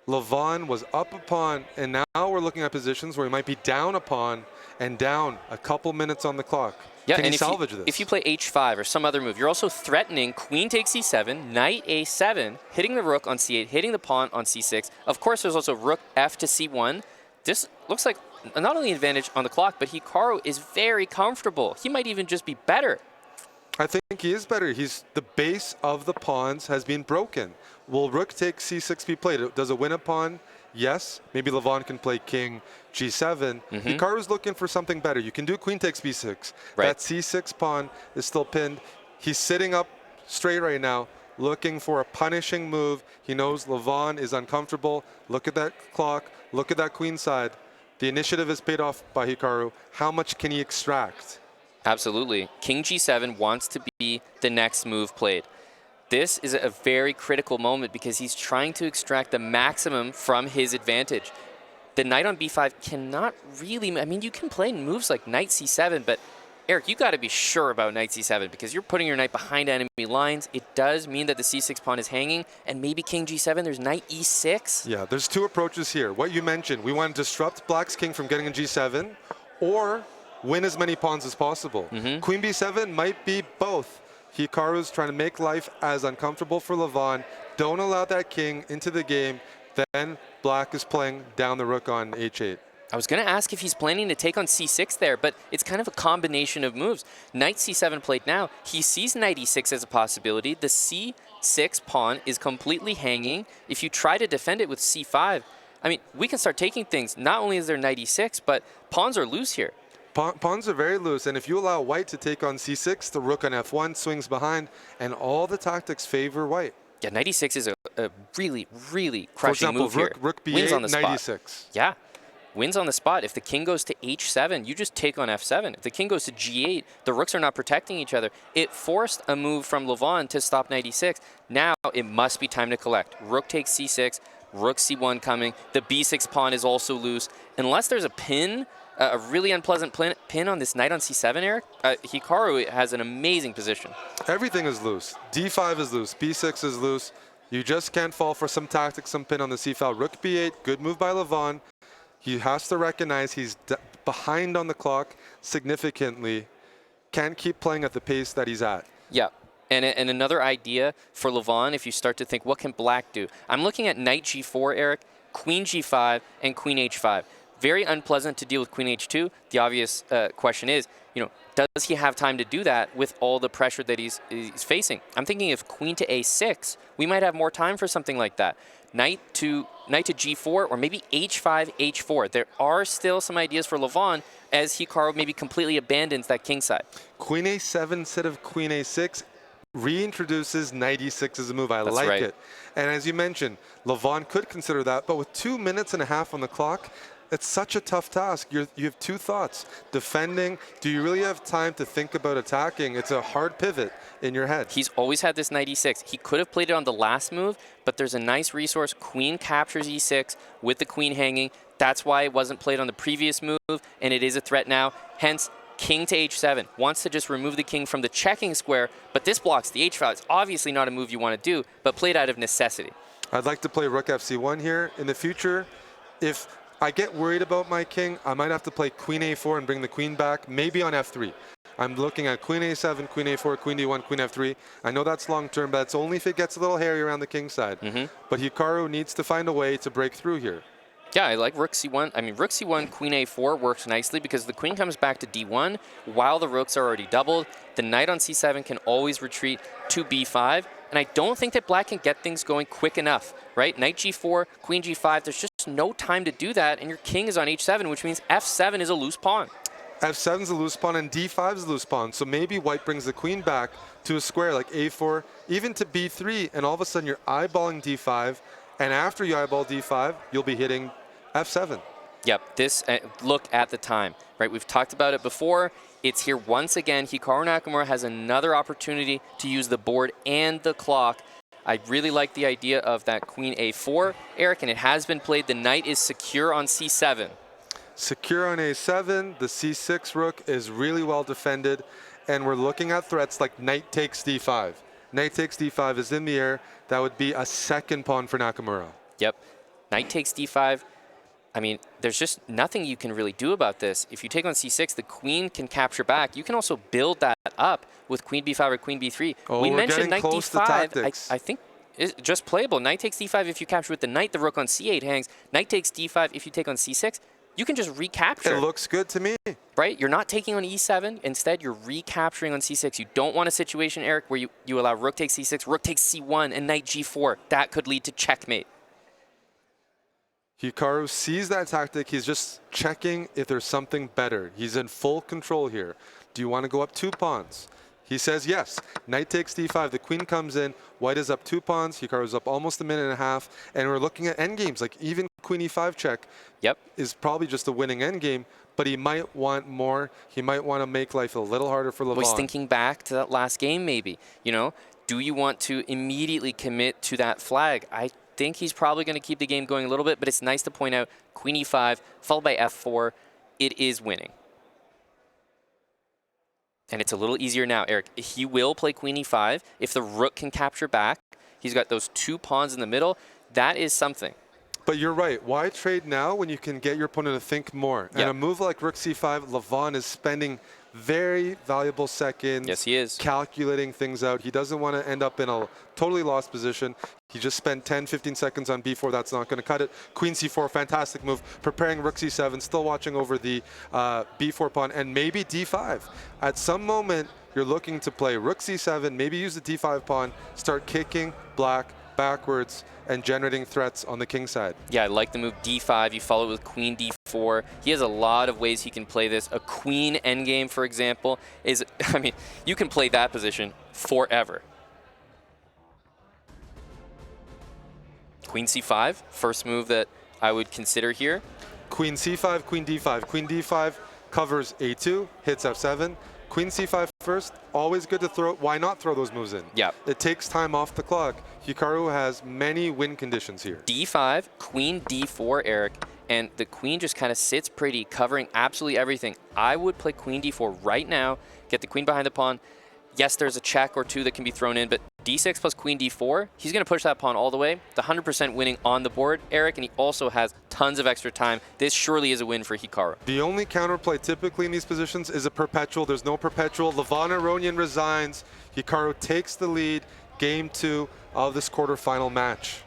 Levon was up a pawn, and now we're looking at positions where he might be down a pawn and down a couple minutes on the clock. Yeah, can and he salvage this? If you play h5 or some other move, you're also threatening queen takes c7, knight a7, hitting the rook on c8, hitting the pawn on c6. Of course, there's also rook f to c1. This looks like not only an advantage on the clock, but Hikaru is very comfortable. He might even just be better. I think he is better. The base of the pawns has been broken. Will rook take c6 be played? Does it win a pawn? Yes. Maybe Levon can play king g7. Hikaru's looking for something better. You can do queen takes b6. Right. That c6 pawn is still pinned. He's sitting up straight right now, looking for a punishing move. He knows Levon is uncomfortable. Look at that clock. Look at that queen side. The initiative is paid off by Hikaru. How much can he extract? Absolutely. King g7 wants to be the next move played. This is a very critical moment because he's trying to extract the maximum from his advantage. The knight on b5 cannot really, I mean, you can play moves like knight c7, but Eric, you got to be sure about knight c7 because you're putting your knight behind enemy lines. It does mean that the c6 pawn is hanging, and maybe king g7, there's knight e6. Yeah, there's 2 approaches here. What you mentioned, we want to disrupt black's king from getting a g7, or win as many pawns as possible. Queen b7 might be both. Hikaru's trying to make life as uncomfortable for Levon. Don't allow that king into the game. Then black is playing down the rook on h8. I was going to ask if he's planning to take on c6 there, but it's kind of a combination of moves. Knight c7 played now. He sees knight e6 as a possibility. The c6 pawn is completely hanging. If you try to defend it with c5, I mean, we can start taking things. Not only is there knight e6, but pawns are loose here. Pawns are very loose, and if you allow white to take on c6, the rook on f1 swings behind, and all the tactics favor white. Yeah, knight e6 is a really, really crushing move here. Rook b8, wins on the knight spot. e6. Yeah, wins on the spot. If the king goes to h7, you just take on f7. If the king goes to g8, the rooks are not protecting each other. It forced a move from Levon to stop knight e6. Now it must be time to collect. Rook takes c6, rook c1 coming. The b6 pawn is also loose. Unless there's a pin a really unpleasant pin on this knight on c7, Eric. Hikaru has an amazing position. Everything is loose. d5 is loose. b6 is loose. You just can't fall for some tactics, some pin on the c file. Rook b8, good move by Levon. He has to recognize he's behind on the clock significantly. Can't keep playing at the pace that he's at. Yeah. And another idea for Levon, if you start to think, what can black do? I'm looking at knight g4, Eric, queen g5, and queen h5. Very unpleasant to deal with queen h2. The obvious question is, does he have time to do that with all the pressure that he's facing? I'm thinking if queen to a6, we might have more time for something like that. Knight to g4, or maybe h5, h4. There are still some ideas for Levon as Hikaru maybe completely abandons that king side. Queen a7 instead of queen a6 reintroduces knight e6 as a move. That's like right. it. And as you mentioned, Levon could consider that, but with 2 minutes and a half on the clock, it's such a tough task. You have two thoughts. Defending, do you really have time to think about attacking? It's a hard pivot in your head. He's always had this knight e6. He could have played it on the last move, but there's a nice resource. Queen captures e6 with the queen hanging. That's why it wasn't played on the previous move, and it is a threat now. Hence, king to h7. Wants to just remove the king from the checking square, but this blocks the h file. It's obviously not a move you want to do, but played out of necessity. I'd like to play rook fc1 here. In the future, if I get worried about my king, I might have to play queen a4 and bring the queen back, maybe on f3. I'm looking at queen a7, queen a4, queen d1, queen f3. I know that's long term, but it's only if it gets a little hairy around the king side. But Hikaru needs to find a way to break through here. Yeah, I like rook c1. I mean, rook c1, queen a4 works nicely because the queen comes back to d1 while the rooks are already doubled. The knight on c7 can always retreat to b5. And I don't think that black can get things going quick enough, right? Knight g4, queen g5, there's just no time to do that, and your king is on h7, which means f7 is a loose pawn. f7 is a loose pawn, and d5 is a loose pawn. So maybe white brings the queen back to a square like a4, even to b3, and all of a sudden you're eyeballing d5, and after you eyeball d5, you'll be hitting f7. Yep, this, look at the time, right? We've talked about it before. It's here once again. Hikaru Nakamura has another opportunity to use the board and the clock. I really like the idea of that queen a4, Eric, and it has been played. The knight is secure on c7. Secure on a7, the c6 rook is really well defended, and we're looking at threats like knight takes d5. Knight takes d5 is in the air. That would be a second pawn for Nakamura. Yep, knight takes d5. I mean, there's just nothing you can really do about this. If you take on c6, the queen can capture back. You can also build that up with queen b5 or queen b3. Oh, we we're mentioned getting knight close to d5. tactics. I think it's just playable. Knight takes d5 if you capture with the knight. The rook on c8 hangs. Knight takes d5 if you take on c6. You can just recapture. It looks good to me. Right? You're not taking on e7. Instead, you're recapturing on c6. You don't want a situation, Eric, where you allow rook takes c6, rook takes c1, and knight g4. That could lead to checkmate. Hikaru sees that tactic. He's just checking if there's something better. He's in full control here. Do you want to go up 2 pawns? He says yes. Knight takes d5. The queen comes in. White is up 2 pawns. Hikaru's up almost a minute and a half. And we're looking at endgames. Like even queen e5 check is probably just a winning endgame. But he might want more. He might want to make life a little harder for Levon. Well, he's thinking back to that last game maybe. Do you want to immediately commit to that flag? I think he's probably going to keep the game going a little bit, but it's nice to point out queen e5 followed by f4. It is winning. And it's a little easier now, Eric. He will play queen e5. If the rook can capture back, he's got those 2 pawns in the middle. That is something. But you're right. Why trade now when you can get your opponent to think more? And a move like rook c5, Levon is spending very valuable seconds. Yes, he is. Calculating things out. He doesn't want to end up in a totally lost position. He just spent 10, 15 seconds on b4. That's not going to cut it. Queen c4, fantastic move. Preparing rook c7, still watching over the b4 pawn, and maybe d5. At some moment, you're looking to play rook c7, maybe use the d5 pawn, start kicking black backwards and generating threats on the king side. Yeah, I like the move d5. You follow it with queen d4. He has a lot of ways he can play this. A queen endgame, for example, is, I mean, you can play that position forever. Queen c5, first move that I would consider here. Queen c5, queen d5. Queen d5 covers a2, hits f7. Queen c5 first, always good to throw. Why not throw those moves in? Yeah. It takes time off the clock. Hikaru has many win conditions here. d5, queen d4, Eric, and the queen just kind of sits pretty, covering absolutely everything. I would play queen d4 right now, get the queen behind the pawn. Yes, there's a check or two that can be thrown in, but d6 plus queen d4, he's going to push that pawn all the way. The 100% winning on the board, Eric, and he also has tons of extra time. This surely is a win for Hikaru. The only counterplay typically in these positions is a perpetual. There's no perpetual. Levon Aronian resigns. Hikaru takes the lead. Game 2 of this quarterfinal match.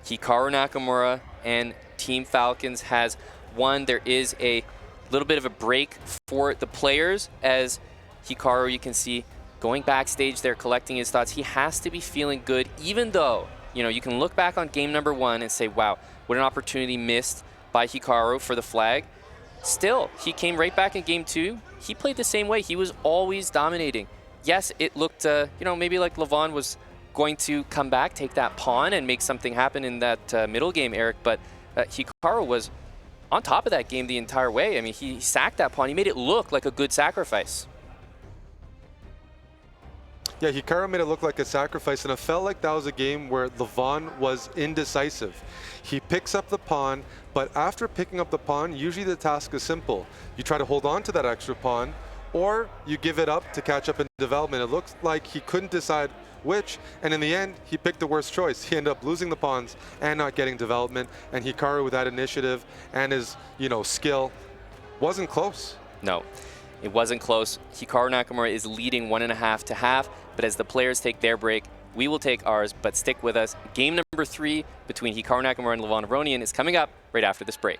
Hikaru Nakamura and Team Falcons has won. There is a little bit of a break for the players as Hikaru, you can see, going backstage there, collecting his thoughts. He has to be feeling good, even though, you can look back on game number 1 and say, wow, what an opportunity missed by Hikaru for the flag. Still, he came right back in game 2. He played the same way. He was always dominating. Yes, it looked, maybe like Levon was going to come back, take that pawn, and make something happen in that middle game, Eric, but Hikaru was on top of that game the entire way. I mean, he sacked that pawn. He made it look like a good sacrifice. Yeah, Hikaru made it look like a sacrifice, and it felt like that was a game where Levon was indecisive. He picks up the pawn, but after picking up the pawn, usually the task is simple. You try to hold on to that extra pawn, or you give it up to catch up in development. It looks like he couldn't decide which, and in the end, he picked the worst choice. He ended up losing the pawns and not getting development, and Hikaru, with that initiative and his, skill, wasn't close. No, it wasn't close. Hikaru Nakamura is leading 1.5 to half, but as the players take their break, we will take ours, but stick with us. Game number 3 between Hikaru Nakamura and Levon Aronian is coming up right after this break.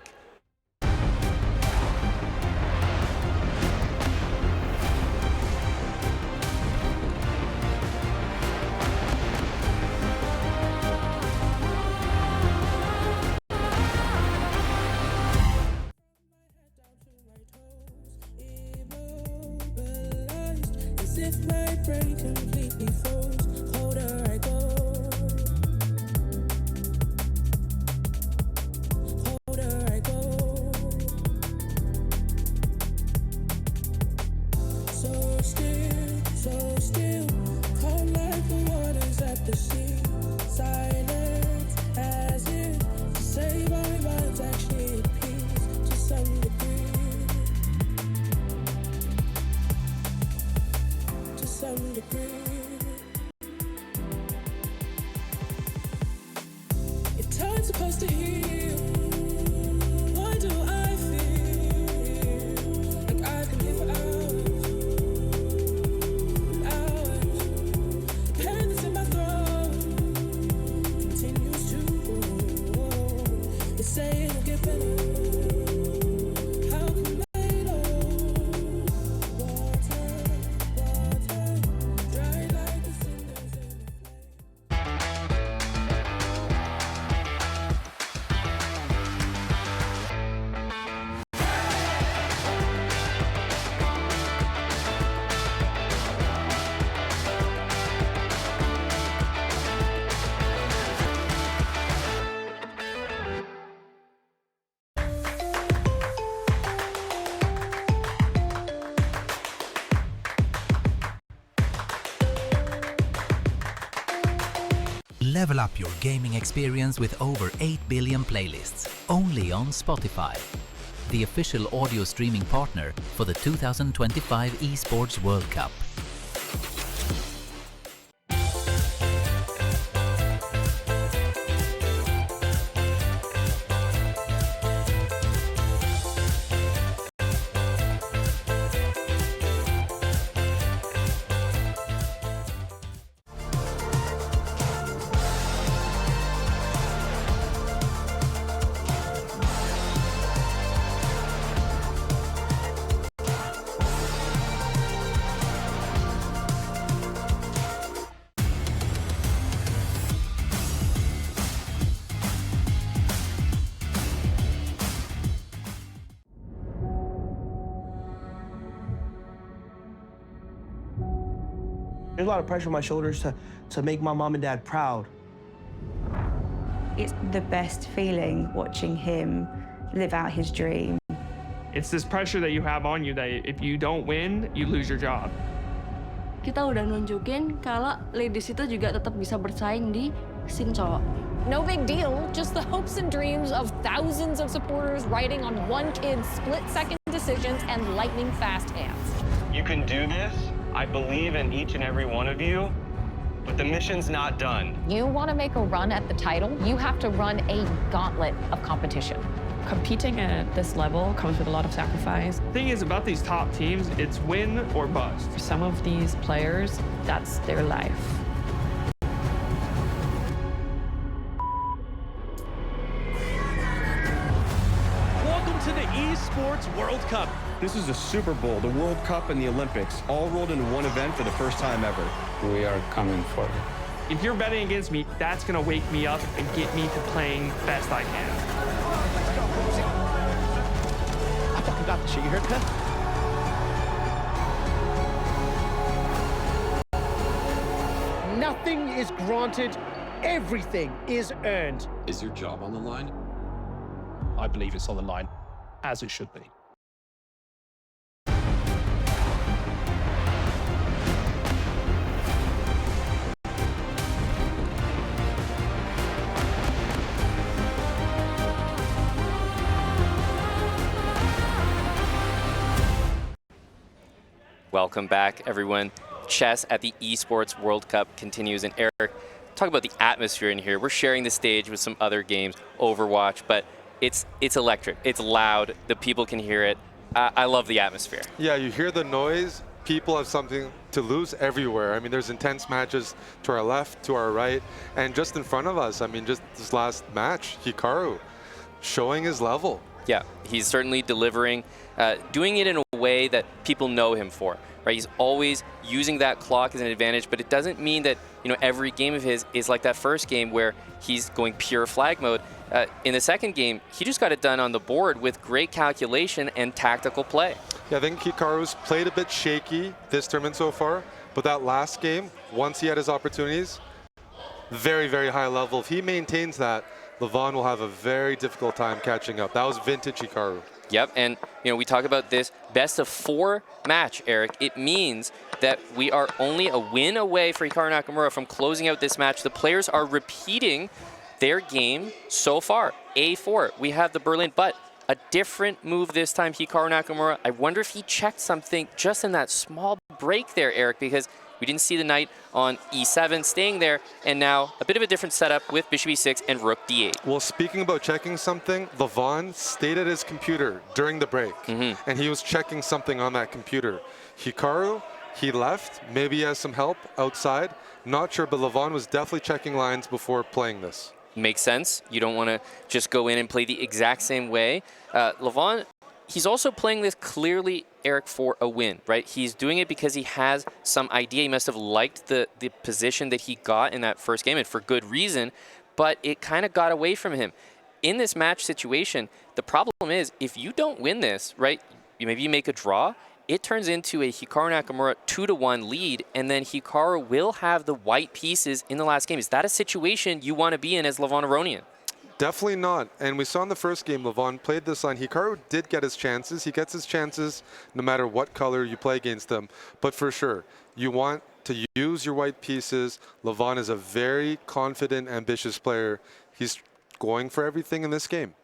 If my brain completely froze, colder I go. Colder I go. So still, calm like the waters at the sea. Silence as if to say my mind's actually at peace to some degree. Some degree. If time's supposed to heal, why do I feel like I can live hours? Pain that's in my throat continues to grow. They say it'll get better. How can they know? Dry like the cinders in the Level up your gaming experience with over 8 billion playlists, only on Spotify, the official audio streaming partner for the 2025 Esports World Cup. There's a lot of pressure on my shoulders to make my mom and dad proud. It's the best feeling watching him live out his dream. It's this pressure that you have on you that if you don't win, you lose your job. Kita udah nunjukin kalau ladies itu juga tetap bisa bersaing di 星座. No big deal, just the hopes and dreams of thousands of supporters riding on one kid's split-second decisions and lightning-fast hands. You can do this. I believe in each and every one of you, but the mission's not done. You want to make a run at the title, you have to run a gauntlet of competition. Competing at this level comes with a lot of sacrifice. The thing is about these top teams, it's win or bust. For some of these players, that's their life. Welcome to the Esports World Cup. This is the Super Bowl, the World Cup, and the Olympics, all rolled into one event for the first time ever. We are coming for you. If you're betting against me, that's going to wake me up and get me to playing best I can. I fucking got the shit. You heard that? Nothing is granted. Everything is earned. Is your job on the line? I believe it's on the line, as it should be. Welcome back, everyone. Chess at the Esports World Cup continues, and Eric, talk about the atmosphere in here. We're sharing the stage with some other games, Overwatch, but it's electric. It's loud. The people can hear it. I love the atmosphere. Yeah, you hear the noise. People have something to lose everywhere. I mean, there's intense matches to our left, to our right, and just in front of us. I mean, just this last match, Hikaru showing his level. Yeah, he's certainly delivering, doing it in a way that people know him for, right? He's always using that clock as an advantage, but it doesn't mean that, you know, every game of his is like that first game where he's going pure flag mode. In the second game, he just got it done on the board with great calculation and tactical play. Yeah, I think Hikaru's played a bit shaky this tournament so far, but that last game, once he had his opportunities, very, very high level. If he maintains that, Levon will have a very difficult time catching up. That was vintage Hikaru. Yep, and you know, we talk about this best of 4 match, Eric. It means that we are only a win away for Hikaru Nakamura from closing out this match. The players are repeating their game so far. A4, we have the Berlin, but a different move this time, Hikaru Nakamura. I wonder if he checked something just in that small break there, Eric, because we didn't see the knight on E7 staying there, and now a bit of a different setup with bishop E6 and rook D8. Well, speaking about checking something, Levon stayed at his computer during the break, and he was checking something on that computer. Hikaru, he left. Maybe he has some help outside. Not sure, but Levon was definitely checking lines before playing this. Makes sense. You don't want to just go in and play the exact same way. Levon, he's also playing this clearly, Eric, for a win, right? He's doing it because he has some idea. He must have liked the position that he got in that first game, and for good reason, but it kind of got away from him. In this match situation, the problem is if you don't win this, right, maybe you make a draw, it turns into a Hikaru Nakamura 2-1 lead, and then Hikaru will have the white pieces in the last game. Is that a situation you want to be in as Levon Aronian? Definitely not. And we saw in the first game, Levon played this line. Hikaru did get his chances. He gets his chances no matter what color you play against him. But for sure, you want to use your white pieces. Levon is a very confident, ambitious player. He's going for everything in this game.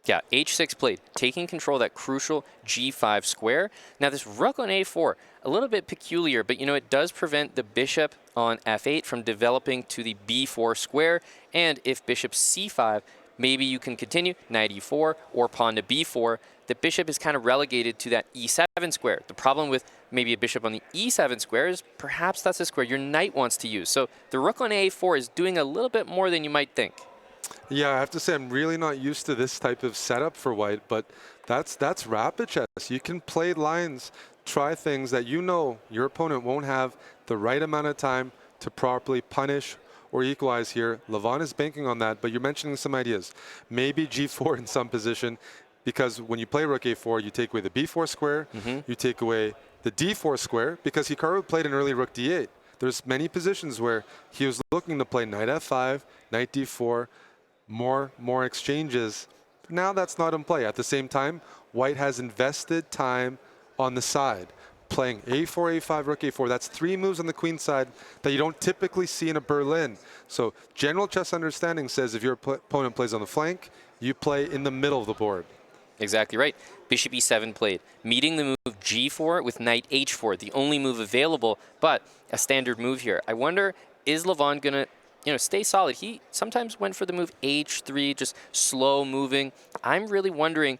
Yeah, H6 played, taking control of that crucial G5 square. Now this rook on A4, a little bit peculiar, but you know, it does prevent the bishop on F8 from developing to the B4 square. And if bishop C5, maybe you can continue, knight E4 or pawn to B4. The bishop is kind of relegated to that E7 square. The problem with maybe a bishop on the E7 square is perhaps that's a square your knight wants to use. So the rook on A4 is doing a little bit more than you might think. Yeah, I have to say I'm really not used to this type of setup for white, but that's rapid chess. You can play lines, try things that you know your opponent won't have the right amount of time to properly punish or equalize here. Levon is banking on that, but you're mentioning some ideas. Maybe G4 in some position, because when you play rook A4, you take away the B4 square, you take away the D4 square, because Hikaru played an early rook D8. There's many positions where he was looking to play knight F5, knight D4, more exchanges. Now that's not in play. At the same time, white has invested time on the side. playing a4, a5, rook a4. That's 3 moves on the queen side that you don't typically see in a Berlin. So general chess understanding says if your opponent plays on the flank, you play in the middle of the board. Exactly right. Bishop e7 played, meeting the move g4 with knight h4, the only move available, but a standard move here. I wonder, is Levon going to stay solid? He sometimes went for the move h3, just slow moving. I'm really wondering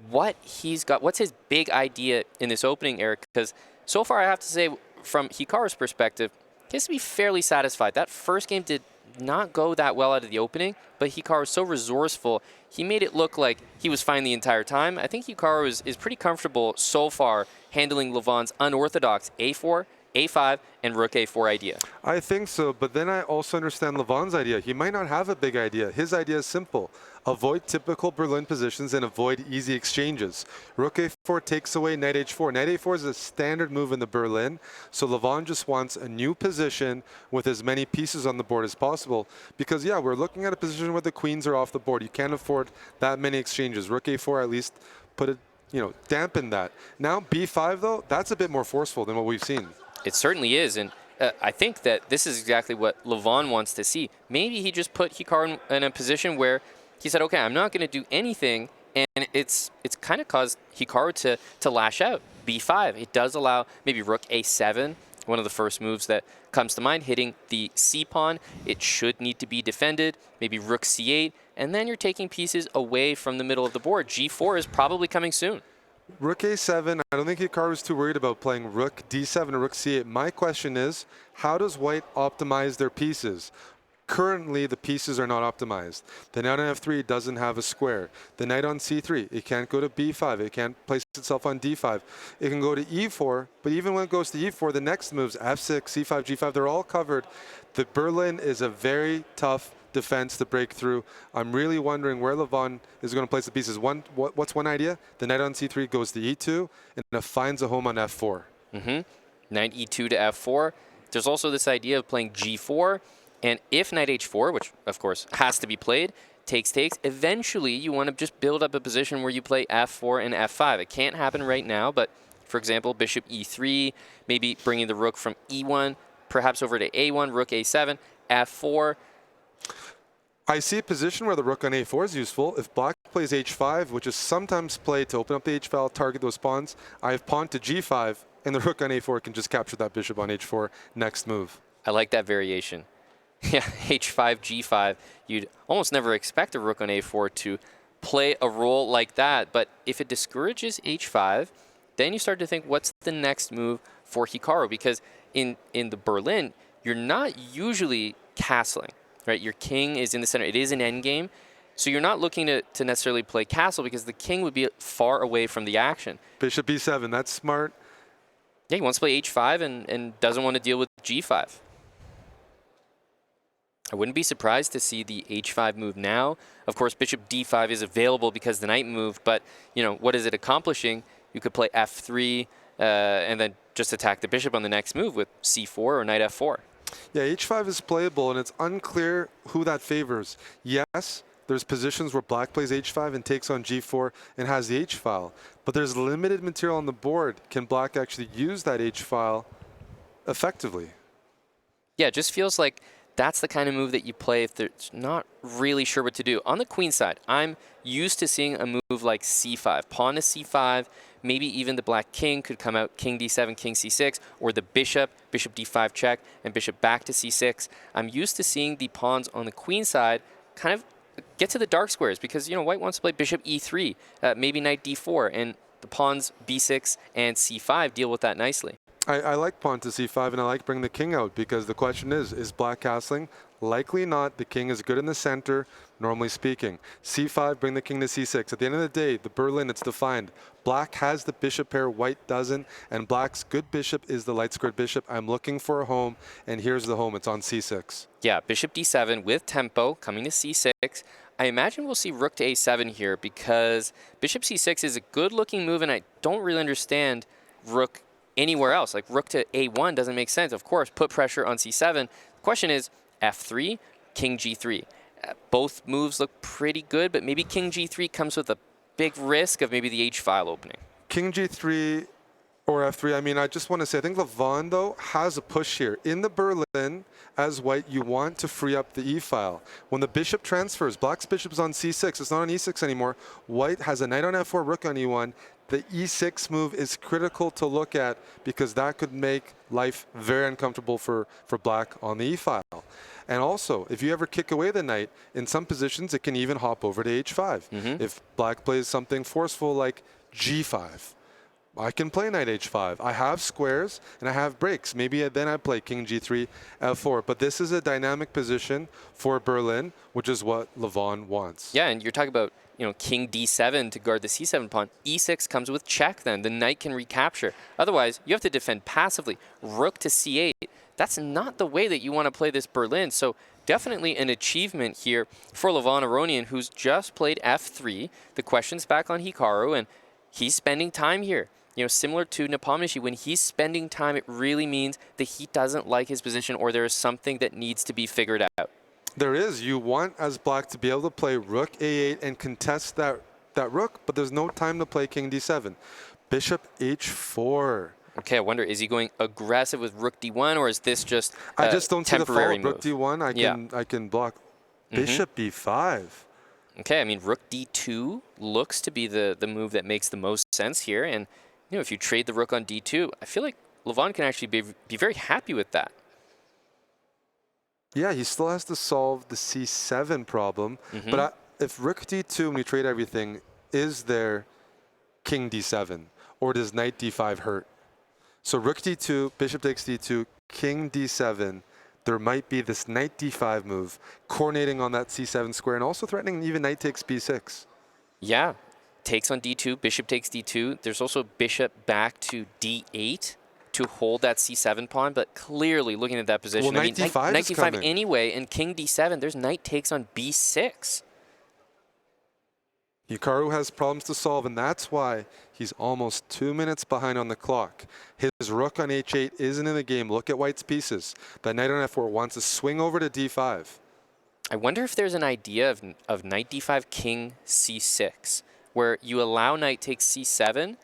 what he's got. What's his big idea in this opening, Eric? Because so far, I have to say, from Hikaru's perspective, he has to be fairly satisfied. That first game did not go that well out of the opening, but Hikaru is so resourceful. He made it look like he was fine the entire time. I think Hikaru is pretty comfortable so far handling Levon's unorthodox a4, a5, and rook a4 idea. I think so, but then I also understand Levon's idea. He might not have a big idea. His idea is simple. Avoid typical Berlin positions and avoid easy exchanges. Rook a4 takes away knight h4. Knight a4 is a standard move in the Berlin, so Levon just wants a new position with as many pieces on the board as possible. Because, yeah, we're looking at a position where the queens are off the board. You can't afford that many exchanges. Rook a4 at least put it, dampen that. Now b5, though, that's a bit more forceful than what we've seen. It certainly is, and I think that this is exactly what Levon wants to see. Maybe he just put Hikaru in a position where he said, okay, I'm not going to do anything, and it's kind of caused Hikaru to lash out. b5, it does allow maybe rook a7, one of the first moves that comes to mind, hitting the c-pawn. It should need to be defended, maybe rook c8, and then you're taking pieces away from the middle of the board. g4 is probably coming soon. Rook a7, I don't think Hikaru is too worried about playing rook d7 or rook c8. My question is, how does white optimize their pieces? Currently, the pieces are not optimized. The knight on f3 doesn't have a square. The knight on c3, it can't go to b5. It can't place itself on d5. It can go to e4, but even when it goes to e4, the next moves, f6, c5, g5, they're all covered. The Berlin is a very tough defense to break through. I'm really wondering where Levon is going to place the pieces. What's one idea? The knight on c3 goes to e2 and finds a home on f4. Knight e2 to f4. There's also this idea of playing g4, and if knight h4, which of course has to be played, takes, eventually you want to just build up a position where you play f4 and f5. It can't happen right now, but for example, bishop e3, maybe bringing the rook from e1, perhaps over to a1, rook a7, f4. I see a position where the rook on a4 is useful. If black plays h5, which is sometimes played to open up the h-file, target those pawns, I have pawn to g5, and the rook on a4 can just capture that bishop on h4 next move. I like that variation. Yeah, h5, g5. You'd almost never expect a rook on a4 to play a role like that, but if it discourages h5, then you start to think, what's the next move for Hikaru? Because in the Berlin, you're not usually castling. Right, your king is in the center. It is an endgame, so you're not looking to necessarily play castle because the king would be far away from the action. Bishop b7, that's smart. Yeah, he wants to play h5 and doesn't want to deal with g5. I wouldn't be surprised to see the h5 move now. Of course, bishop d5 is available because the knight moved, but what is it accomplishing? You could play f3 and then just attack the bishop on the next move with c4 or knight f4. Yeah, h5 is playable, and it's unclear who that favors. Yes, there's positions where black plays h5 and takes on g4 and has the h-file, but there's limited material on the board. Can black actually use that h-file effectively? Yeah, it just feels like that's the kind of move that you play if they're not really sure what to do. On the queen side, I'm used to seeing a move like c5, pawn to c5, maybe even the black king could come out, king d7, king c6, or the bishop, bishop d5 check, and bishop back to c6. I'm used to seeing the pawns on the queen side kind of get to the dark squares because, white wants to play bishop e3, maybe knight d4, and the pawns b6 and c5 deal with that nicely. I like pawn to c5, and I like bringing the king out because the question is black castling? Likely not. The king is good in the center, normally speaking. c5, bring the king to c6. At the end of the day, the Berlin, it's defined. Black has the bishop pair, white doesn't, and black's good bishop is the light squared bishop. I'm looking for a home, and here's the home. It's on c6. Yeah, bishop d7 with tempo coming to c6. I imagine we'll see rook to a7 here because bishop c6 is a good-looking move, and I don't really understand rook anywhere else. Like rook to a1 doesn't make sense. Of course, put pressure on c7. The question is f3, king g3. Both moves look pretty good, but maybe king g3 comes with a big risk of maybe the h-file opening. King g3 Or F3. I mean, I just want to say, I think Levon, though, has a push here. In the Berlin, as white, you want to free up the E-file. When the bishop transfers, black's bishop is on C6. It's not on E6 anymore. White has a knight on F4, rook on E1. The E6 move is critical to look at because that could make life very uncomfortable for black on the E-file. And also, if you ever kick away the knight, in some positions, it can even hop over to H5. If black plays something forceful like G5, I can play knight H5. I have squares and I have breaks. Maybe then I play king G3, F4. But this is a dynamic position for Berlin, which is what Levon wants. Yeah, and you're talking about, you know, king D7 to guard the C7 pawn. E6 comes with check then. The knight can recapture. Otherwise, you have to defend passively. Rook to C8. That's not the way that you want to play this Berlin. So definitely an achievement here for Levon Aronian, who's just played F3. The question's back on Hikaru, and he's spending time here. You know, similar to Nepomniachtchi, when he's spending time, it really means that he doesn't like his position or there is something that needs to be figured out. There is. You want, as black, to be able to play rook A8 and contest that rook, but there's no time to play king D7. Bishop H4. Okay, I wonder, is he going aggressive with rook D1, or is this just I just don't see the temporary follow. Rook D1, I can block. Bishop B5. Okay, I mean, rook D2 looks to be the move that makes the most sense here. And, you know, if you trade the rook on D2, I feel like Levon can actually be very happy with that. Yeah, he still has to solve the C7 problem. But if rook D2, when you trade everything, is there king D7? Or does knight D5 hurt? So rook D2, bishop takes D2, king D7. There might be this knight D5 move, coordinating on that C7 square, and also threatening even knight takes B6. Yeah, takes on D2, bishop takes D2. There's also bishop back to D8 to hold that C7 pawn, but clearly looking at that position, well, knight D5 knight is D5 coming. anyway, and king D7, there's knight takes on B6. Hikaru has problems to solve, and that's why he's almost 2 minutes behind on the clock. His rook on H8 isn't in the game. Look at white's pieces. That knight on F4 wants to swing over to D5. I wonder if there's an idea of knight D5, king C6, where you allow knight takes C7,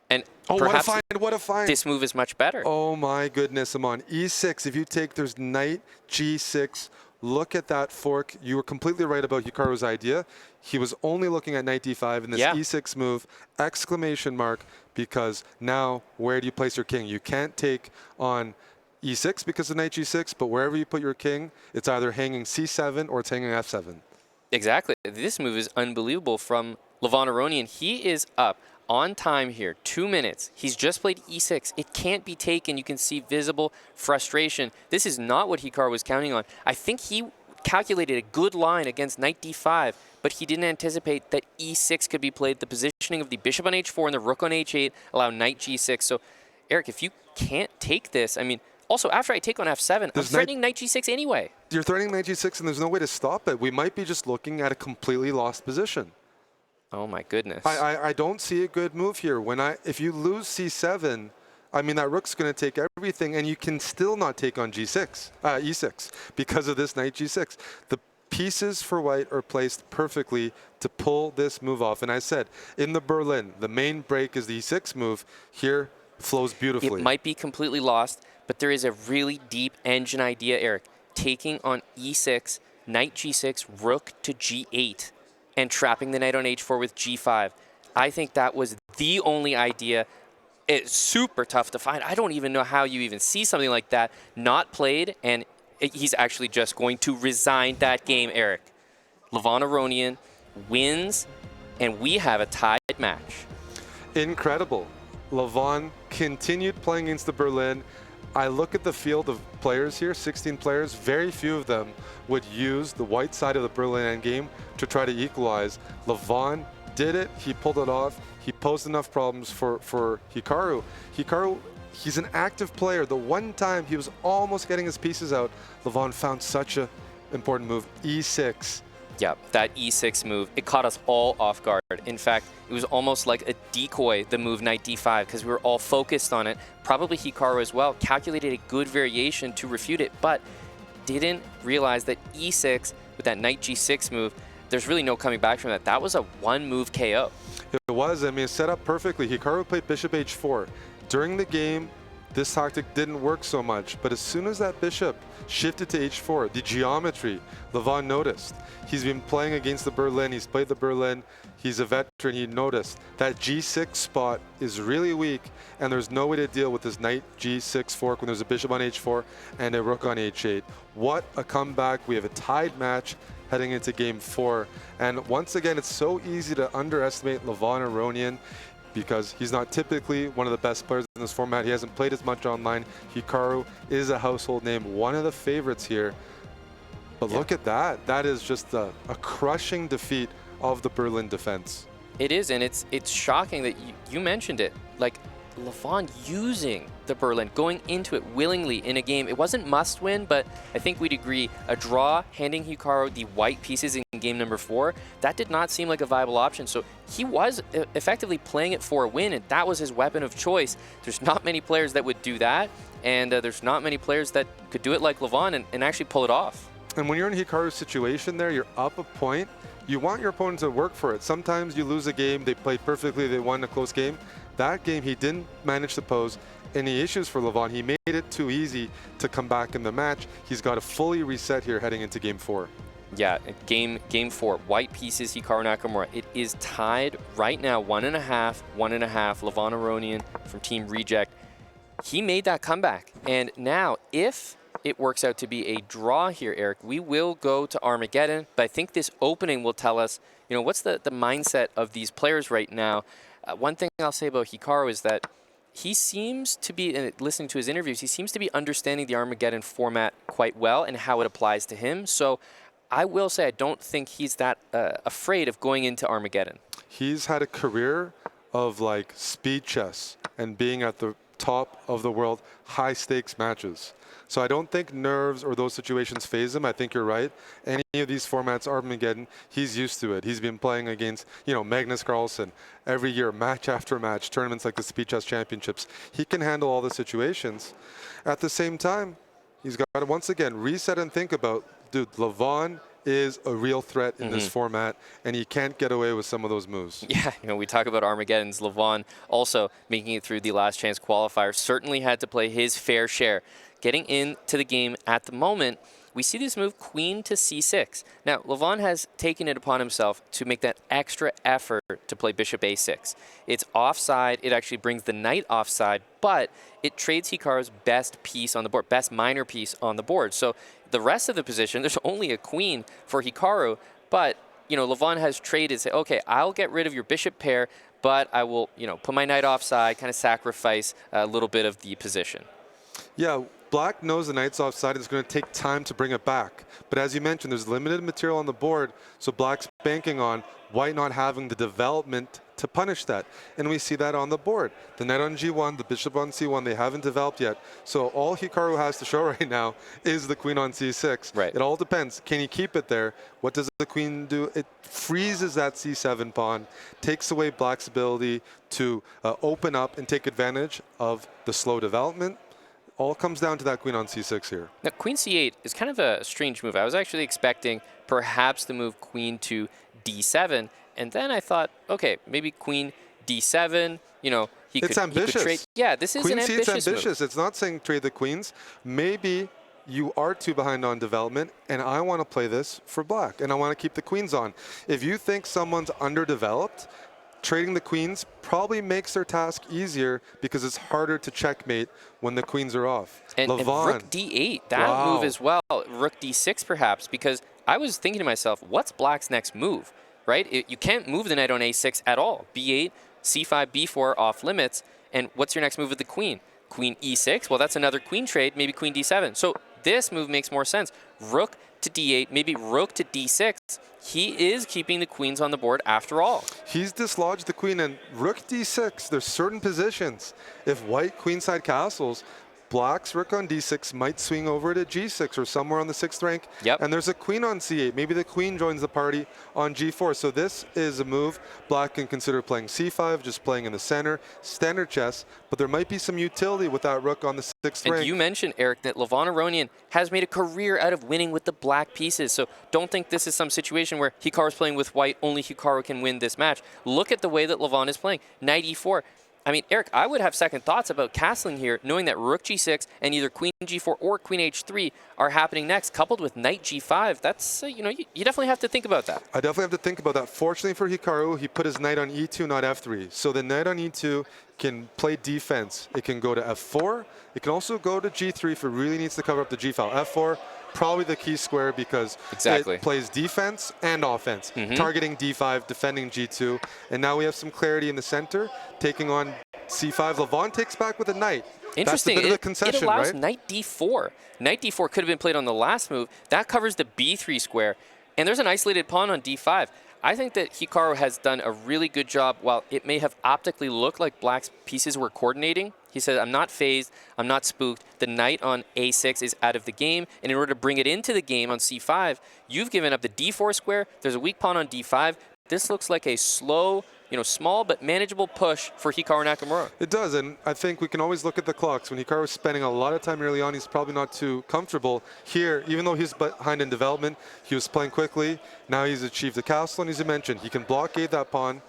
and perhaps what a find. This move is much better. Oh my goodness, Amon. E6, if you take, there's knight G6. Look at that fork. You were completely right about Hikaru's idea. He was only looking at knight D5 in this E6 move, exclamation mark, because now where do you place your king? You can't take on E6 because of knight G6, but wherever you put your king, it's either hanging C7 or it's hanging F7. Exactly. This move is unbelievable from Levon Aronian. He is up on time here, 2 minutes. He's just played E6. It can't be taken. You can see visible frustration. This is not what Hikaru was counting on. I think he calculated a good line against knight D5, but he didn't anticipate that E6 could be played. The positioning of the bishop on H4 and the rook on H8 allow knight G6. So, Eric, if you can't take this, I mean, also, after I take on F7, I'm threatening knight G6 anyway. You're threatening knight G6, and there's no way to stop it. We might be just looking at a completely lost position. Oh my goodness. I don't see a good move here. If you lose C7, I mean, that rook's going to take everything, and you can still not take on E6 because of this knight G6. The pieces for white are placed perfectly to pull this move off. And I said, in the Berlin, the main break is the E6 move. Here, flows beautifully. It might be completely lost, but there is a really deep engine idea, Eric. Taking on E6, knight G6, rook to G8, and trapping the knight on H4 with G5. I think that was the only idea. It's super tough to find. I don't even know how you even see something like that not played, and he's actually just going to resign that game, Eric. Levon Aronian wins, and we have a tied match. Incredible. Levon continued playing against the Berlin. I look at the field of players here, 16 players. Very few of them would use the white side of the Berlin endgame to try to equalize. Levon did it. He pulled it off. He posed enough problems for Hikaru. Hikaru, he's an active player. The one time he was almost getting his pieces out, Levon found such an important move, E6. Yeah, that E6 move, it caught us all off guard. In fact, it was almost like a decoy, the move knight D5, because we were all focused on it. Probably Hikaru as well calculated a good variation to refute it, but didn't realize that E6 with that knight G6 move, there's really no coming back from that. That was a one-move KO. It was. I mean, set up perfectly. Hikaru played bishop H4. During the game, this tactic didn't work so much, but as soon as that bishop shifted to h4, the geometry, Levon noticed. He's been playing against the Berlin, he's played the Berlin, he's a veteran, he noticed that g6 spot is really weak, and there's no way to deal with this knight g6 fork when there's a bishop on h4 and a rook on h8. What a comeback. We have a tied match heading into game 4. And once again, it's so easy to underestimate Levon Aronian, because he's not typically one of the best players in this format. He hasn't played as much online. Hikaru is a household name, one of the favorites here. But look at that. That is just a crushing defeat of the Berlin defense. It is, and it's shocking that you mentioned it. Like, Levon using the Berlin, going into it willingly in a game. It wasn't must win, but I think we'd agree a draw, handing Hikaru the white pieces in game number 4, that did not seem like a viable option. So he was effectively playing it for a win, and that was his weapon of choice. There's not many players that would do that, and there's not many players that could do it like Levon and actually pull it off. And when you're in Hikaru's situation there, you're up a point, you want your opponent to work for it. Sometimes you lose a game, they played perfectly, they won a close game. That game, he didn't manage to pose any issues for Levon. He made it too easy to come back in the match. He's got to fully reset here heading into game 4. Yeah, game 4, white pieces, Hikaru Nakamura. It is tied right now, 1.5, 1.5. Levon Aronian from Team Reject. He made that comeback. And now, if it works out to be a draw here, Eric, we will go to Armageddon. But I think this opening will tell us, you know, what's the mindset of these players right now. One thing I'll say about Hikaru is that he seems to be, and listening to his interviews, he seems to be understanding the Armageddon format quite well and how it applies to him. So I will say I don't think he's that afraid of going into Armageddon. He's had a career of like speed chess and being at the top of the world, high stakes matches. So I don't think nerves or those situations phase him. I think you're right. Any of these formats, Armageddon, he's used to it. He's been playing against, you know, Magnus Carlsen every year, match after match, tournaments like the Speed Chess Championships. He can handle all the situations. At the same time, he's got to once again reset and think about, dude, Levon is a real threat in this format, and he can't get away with some of those moves. Yeah, you know, we talk about Armageddons. Levon also making it through the last chance qualifier certainly had to play his fair share. Getting into the game at the moment, we see this move queen to c6. Now, Levon has taken it upon himself to make that extra effort to play bishop a6. It's offside. It actually brings the knight offside, but it trades Hikaru's best piece on the board, best minor piece on the board. So the rest of the position, there's only a queen for Hikaru, but, you know, Levon has traded, say, okay, I'll get rid of your bishop pair, but I will, you know, put my knight offside, kind of sacrifice a little bit of the position. Yeah, Black knows the knight's offside. It's going to take time to bring it back. But as you mentioned, there's limited material on the board, so Black's banking on White not having the development to punish that. And we see that on the board. The knight on g1, the bishop on c1, they haven't developed yet. So all Hikaru has to show right now is the queen on c6. Right. It all depends. Can he keep it there? What does the queen do? It freezes that c7 pawn, takes away Black's ability to open up and take advantage of the slow development. All comes down to that queen on c6 here. Now, queen c8 is kind of a strange move. I was actually expecting perhaps the move queen to d7, and then I thought, okay, maybe queen d7, you know, it's ambitious. He could trade. Yeah, this is queen an ambitious c8's ambitious. move. It's not saying trade the queens. Maybe you are too behind on development, and I want to play this for Black, and I want to keep the queens on. If you think someone's underdeveloped, trading the queens probably makes their task easier because it's harder to checkmate when the queens are off. And rook d8, that move as well. Rook d6 perhaps, because I was thinking to myself, what's Black's next move, right? You can't move the knight on a6 at all. b8, c5, b4 off limits. And what's your next move with the queen? Queen e6, well, that's another queen trade, maybe queen d7. So this move makes more sense. Rook to d8, maybe rook to d6. He is keeping the queens on the board after all. He's dislodged the queen, and rook d6, there's certain positions. If White queenside castles, Black's rook on d6 might swing over to g6 or somewhere on the 6th rank. Yep. And there's a queen on c8. Maybe the queen joins the party on g4. So this is a move Black can consider playing c5, just playing in the center, standard chess. But there might be some utility with that rook on the 6th rank. And you mentioned, Eric, that Levon Aronian has made a career out of winning with the Black pieces. So don't think this is some situation where Hikaru's playing with White, only Hikaru can win this match. Look at the way that Levon is playing. Knight e4. I mean, Eric, I would have second thoughts about castling here, knowing that rook g6 and either queen g4 or queen h3 are happening next, coupled with knight g5. That's, you know, you definitely have to think about that. I definitely have to think about that. Fortunately for Hikaru, he put his knight on e2, not f3. So the knight on e2 can play defense. It can go to f4. It can also go to g3 if it really needs to cover up the g file. f4, probably the key square because it plays defense and offense, targeting d5, defending g2. And now we have some clarity in the center, taking on c5. Levon takes back with a knight. Interesting. That's a bit of a concession, it allows right? knight d4. Knight d4 could have been played on the last move. That covers the b3 square. And there's an isolated pawn on d5. I think that Hikaru has done a really good job. While it may have optically looked like Black's pieces were coordinating, he said, I'm not phased, I'm not spooked. The knight on a6 is out of the game. And in order to bring it into the game on c5, you've given up the d4 square. There's a weak pawn on d5. This looks like a slow, you know, small but manageable push for Hikaru Nakamura. It does, and I think we can always look at the clocks. When Hikaru was spending a lot of time early on, he's probably not too comfortable. Here, even though he's behind in development, he was playing quickly. Now he's achieved the castle, and as you mentioned, he can blockade that pawn.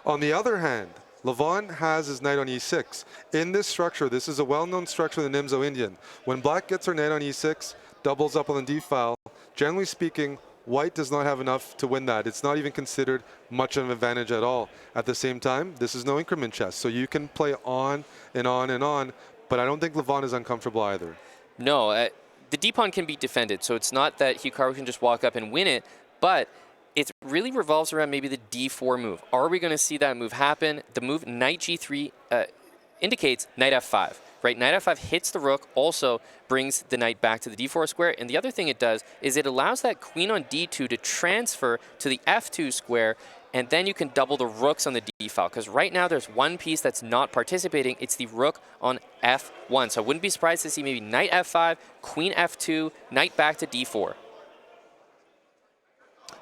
On the other hand, Levon has his knight on e6. In this structure, this is a well-known structure in the Nimzo Indian. When Black gets her knight on e6, doubles up on the d-file, generally speaking, White does not have enough to win that. It's not even considered much of an advantage at all. At the same time, this is no increment chess, so you can play on and on and on, but I don't think Levon is uncomfortable either. No, the d-pawn can be defended, so it's not that Hikaru can just walk up and win it, but it really revolves around maybe the d4 move. Are we going to see that move happen? The move knight g3 indicates knight f5. Right, knight f5 hits the rook, also brings the knight back to the d4 square. And the other thing it does is it allows that queen on d2 to transfer to the f2 square, and then you can double the rooks on the d file. Because right now there's one piece that's not participating. It's the rook on f1. So I wouldn't be surprised to see maybe knight f5, queen f2, knight back to d4.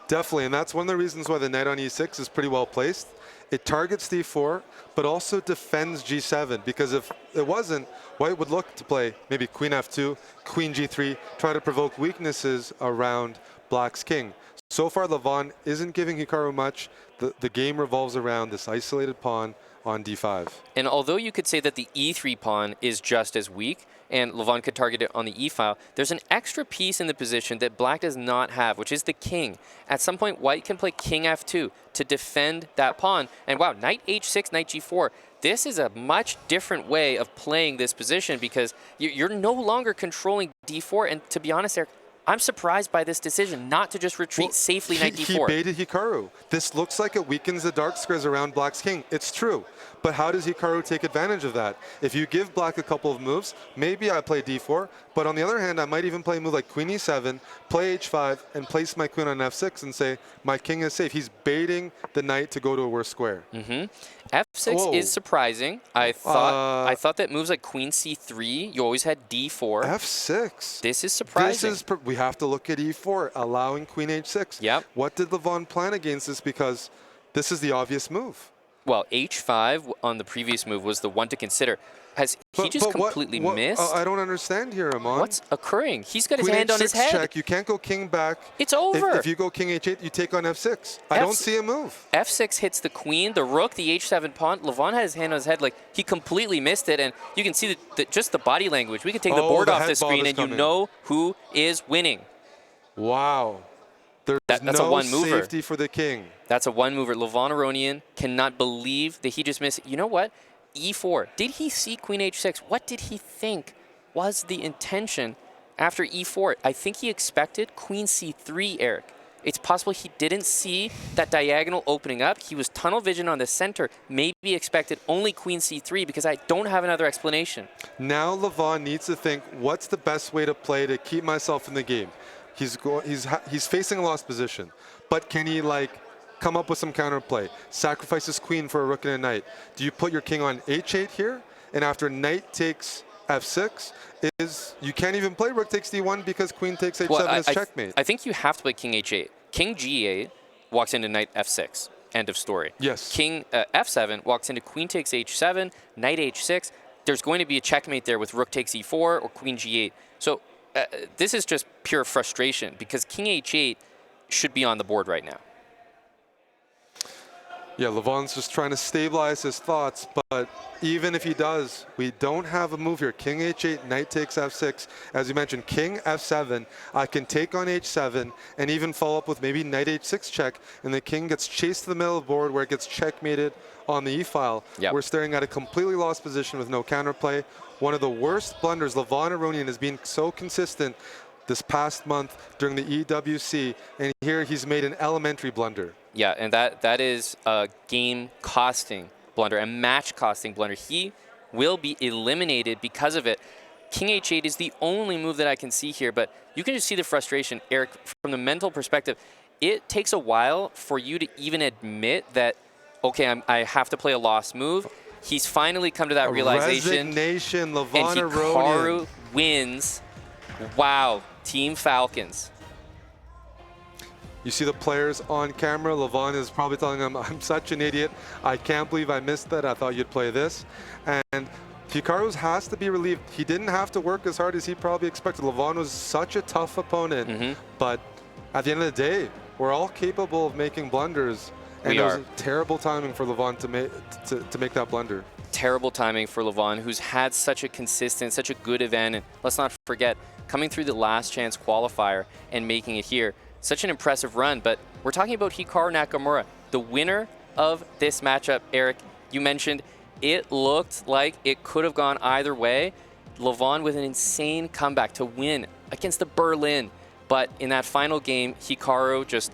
Definitely, and that's one of the reasons why the knight on e6 is pretty well placed. It targets d4, but also defends g7, because if it wasn't, White would look to play maybe queen f2, queen g3, try to provoke weaknesses around Black's king. So far, Levon isn't giving Hikaru much. The game revolves around this isolated pawn on d5. And although you could say that the e3 pawn is just as weak, and Levon could target it on the e-file, there's an extra piece in the position that Black does not have, which is the king. At some point, White can play king f2 to defend that pawn. And wow, knight h6, knight g4. This is a much different way of playing this position because you're no longer controlling d4. And to be honest, Eric, I'm surprised by this decision not to just retreat safely knight d4. He baited Hikaru. This looks like it weakens the dark squares around Black's king. It's true. But how does Hikaru take advantage of that? If you give Black a couple of moves, maybe I play d4. But on the other hand, I might even play a move like queen e7, play h5, and place my queen on f6 and say, my king is safe. He's baiting the knight to go to a worse square. F6 is surprising. I thought that moves like queen c3, you always had d4. F6. This is surprising. We have to look at e4, allowing queen h6. Yep. What did Levon plan against this? Because this is the obvious move. Well, h5 on the previous move was the one to consider. Has he just completely missed? I don't understand here, Amon. What's occurring? He's got his hand on his head. Check. You can't go king back. It's over. If you go king h8, you take on f6. I don't see a move. f6 hits the queen, the rook, the h7 pawn. Levon had his hand on his head like he completely missed it. And you can see just the body language. We can take the board off the screen and you know who is winning. Wow. There's that's no a one-mover. Safety for the king. That's a one-mover. Levon Aronian cannot believe that he just missed it. You know what? e4. Did he see queen h6? What did he think was the intention after e4? I think he expected queen c3, Eric. It's possible he didn't see that diagonal opening up. He was tunnel vision on the center. Maybe expected only queen c3 because I don't have another explanation. Now Levon needs to think, what's the best way to play to keep myself in the game? He's facing a lost position, but can he come up with some counterplay? Sacrifice his queen for a rook and a knight. Do you put your king on h8 here, and after knight takes f6, you can't even play rook takes d1 because queen takes h7 is checkmate. I think you have to play king h8. King g8 walks into knight f6. End of story. Yes. King f7 walks into queen takes h7, knight h6. There's going to be a checkmate there with rook takes e4 or queen g8. So this is just pure frustration because king h8 should be on the board right now. Yeah, Levon's just trying to stabilize his thoughts, but even if he does, we don't have a move here. King H8, knight takes F6. As you mentioned, King F7. I can take on H7 and even follow up with maybe knight H6 check, and the king gets chased to the middle of the board where it gets checkmated on the E-file. Yep. We're staring at a completely lost position with no counterplay. One of the worst blunders. Levon Aronian has been so consistent this past month during the EWC, and here he's made an elementary blunder. Yeah, and that is a game-costing blunder, a match-costing blunder. He will be eliminated because of it. King H8 is the only move that I can see here, but you can just see the frustration, Eric, from the mental perspective. It takes a while for you to even admit that, okay, I have to play a lost move. He's finally come to that realization. Resignation, Levon and Aronian. Hikaru wins. Wow, Team Falcons. You see the players on camera. Levon is probably telling him, I'm such an idiot. I can't believe I missed that. I thought you'd play this. And Hikaru has to be relieved. He didn't have to work as hard as he probably expected. Levon was such a tough opponent. But at the end of the day, we're all capable of making blunders. And it was terrible timing for Levon to make that blunder. Terrible timing for Levon, who's had such a consistent, such a good event. And let's not forget, coming through the last chance qualifier and making it here. Such an impressive run, but we're talking about Hikaru Nakamura, the winner of this matchup. Eric, you mentioned it looked like it could have gone either way. Levon with an insane comeback to win against the Berlin. But in that final game, Hikaru just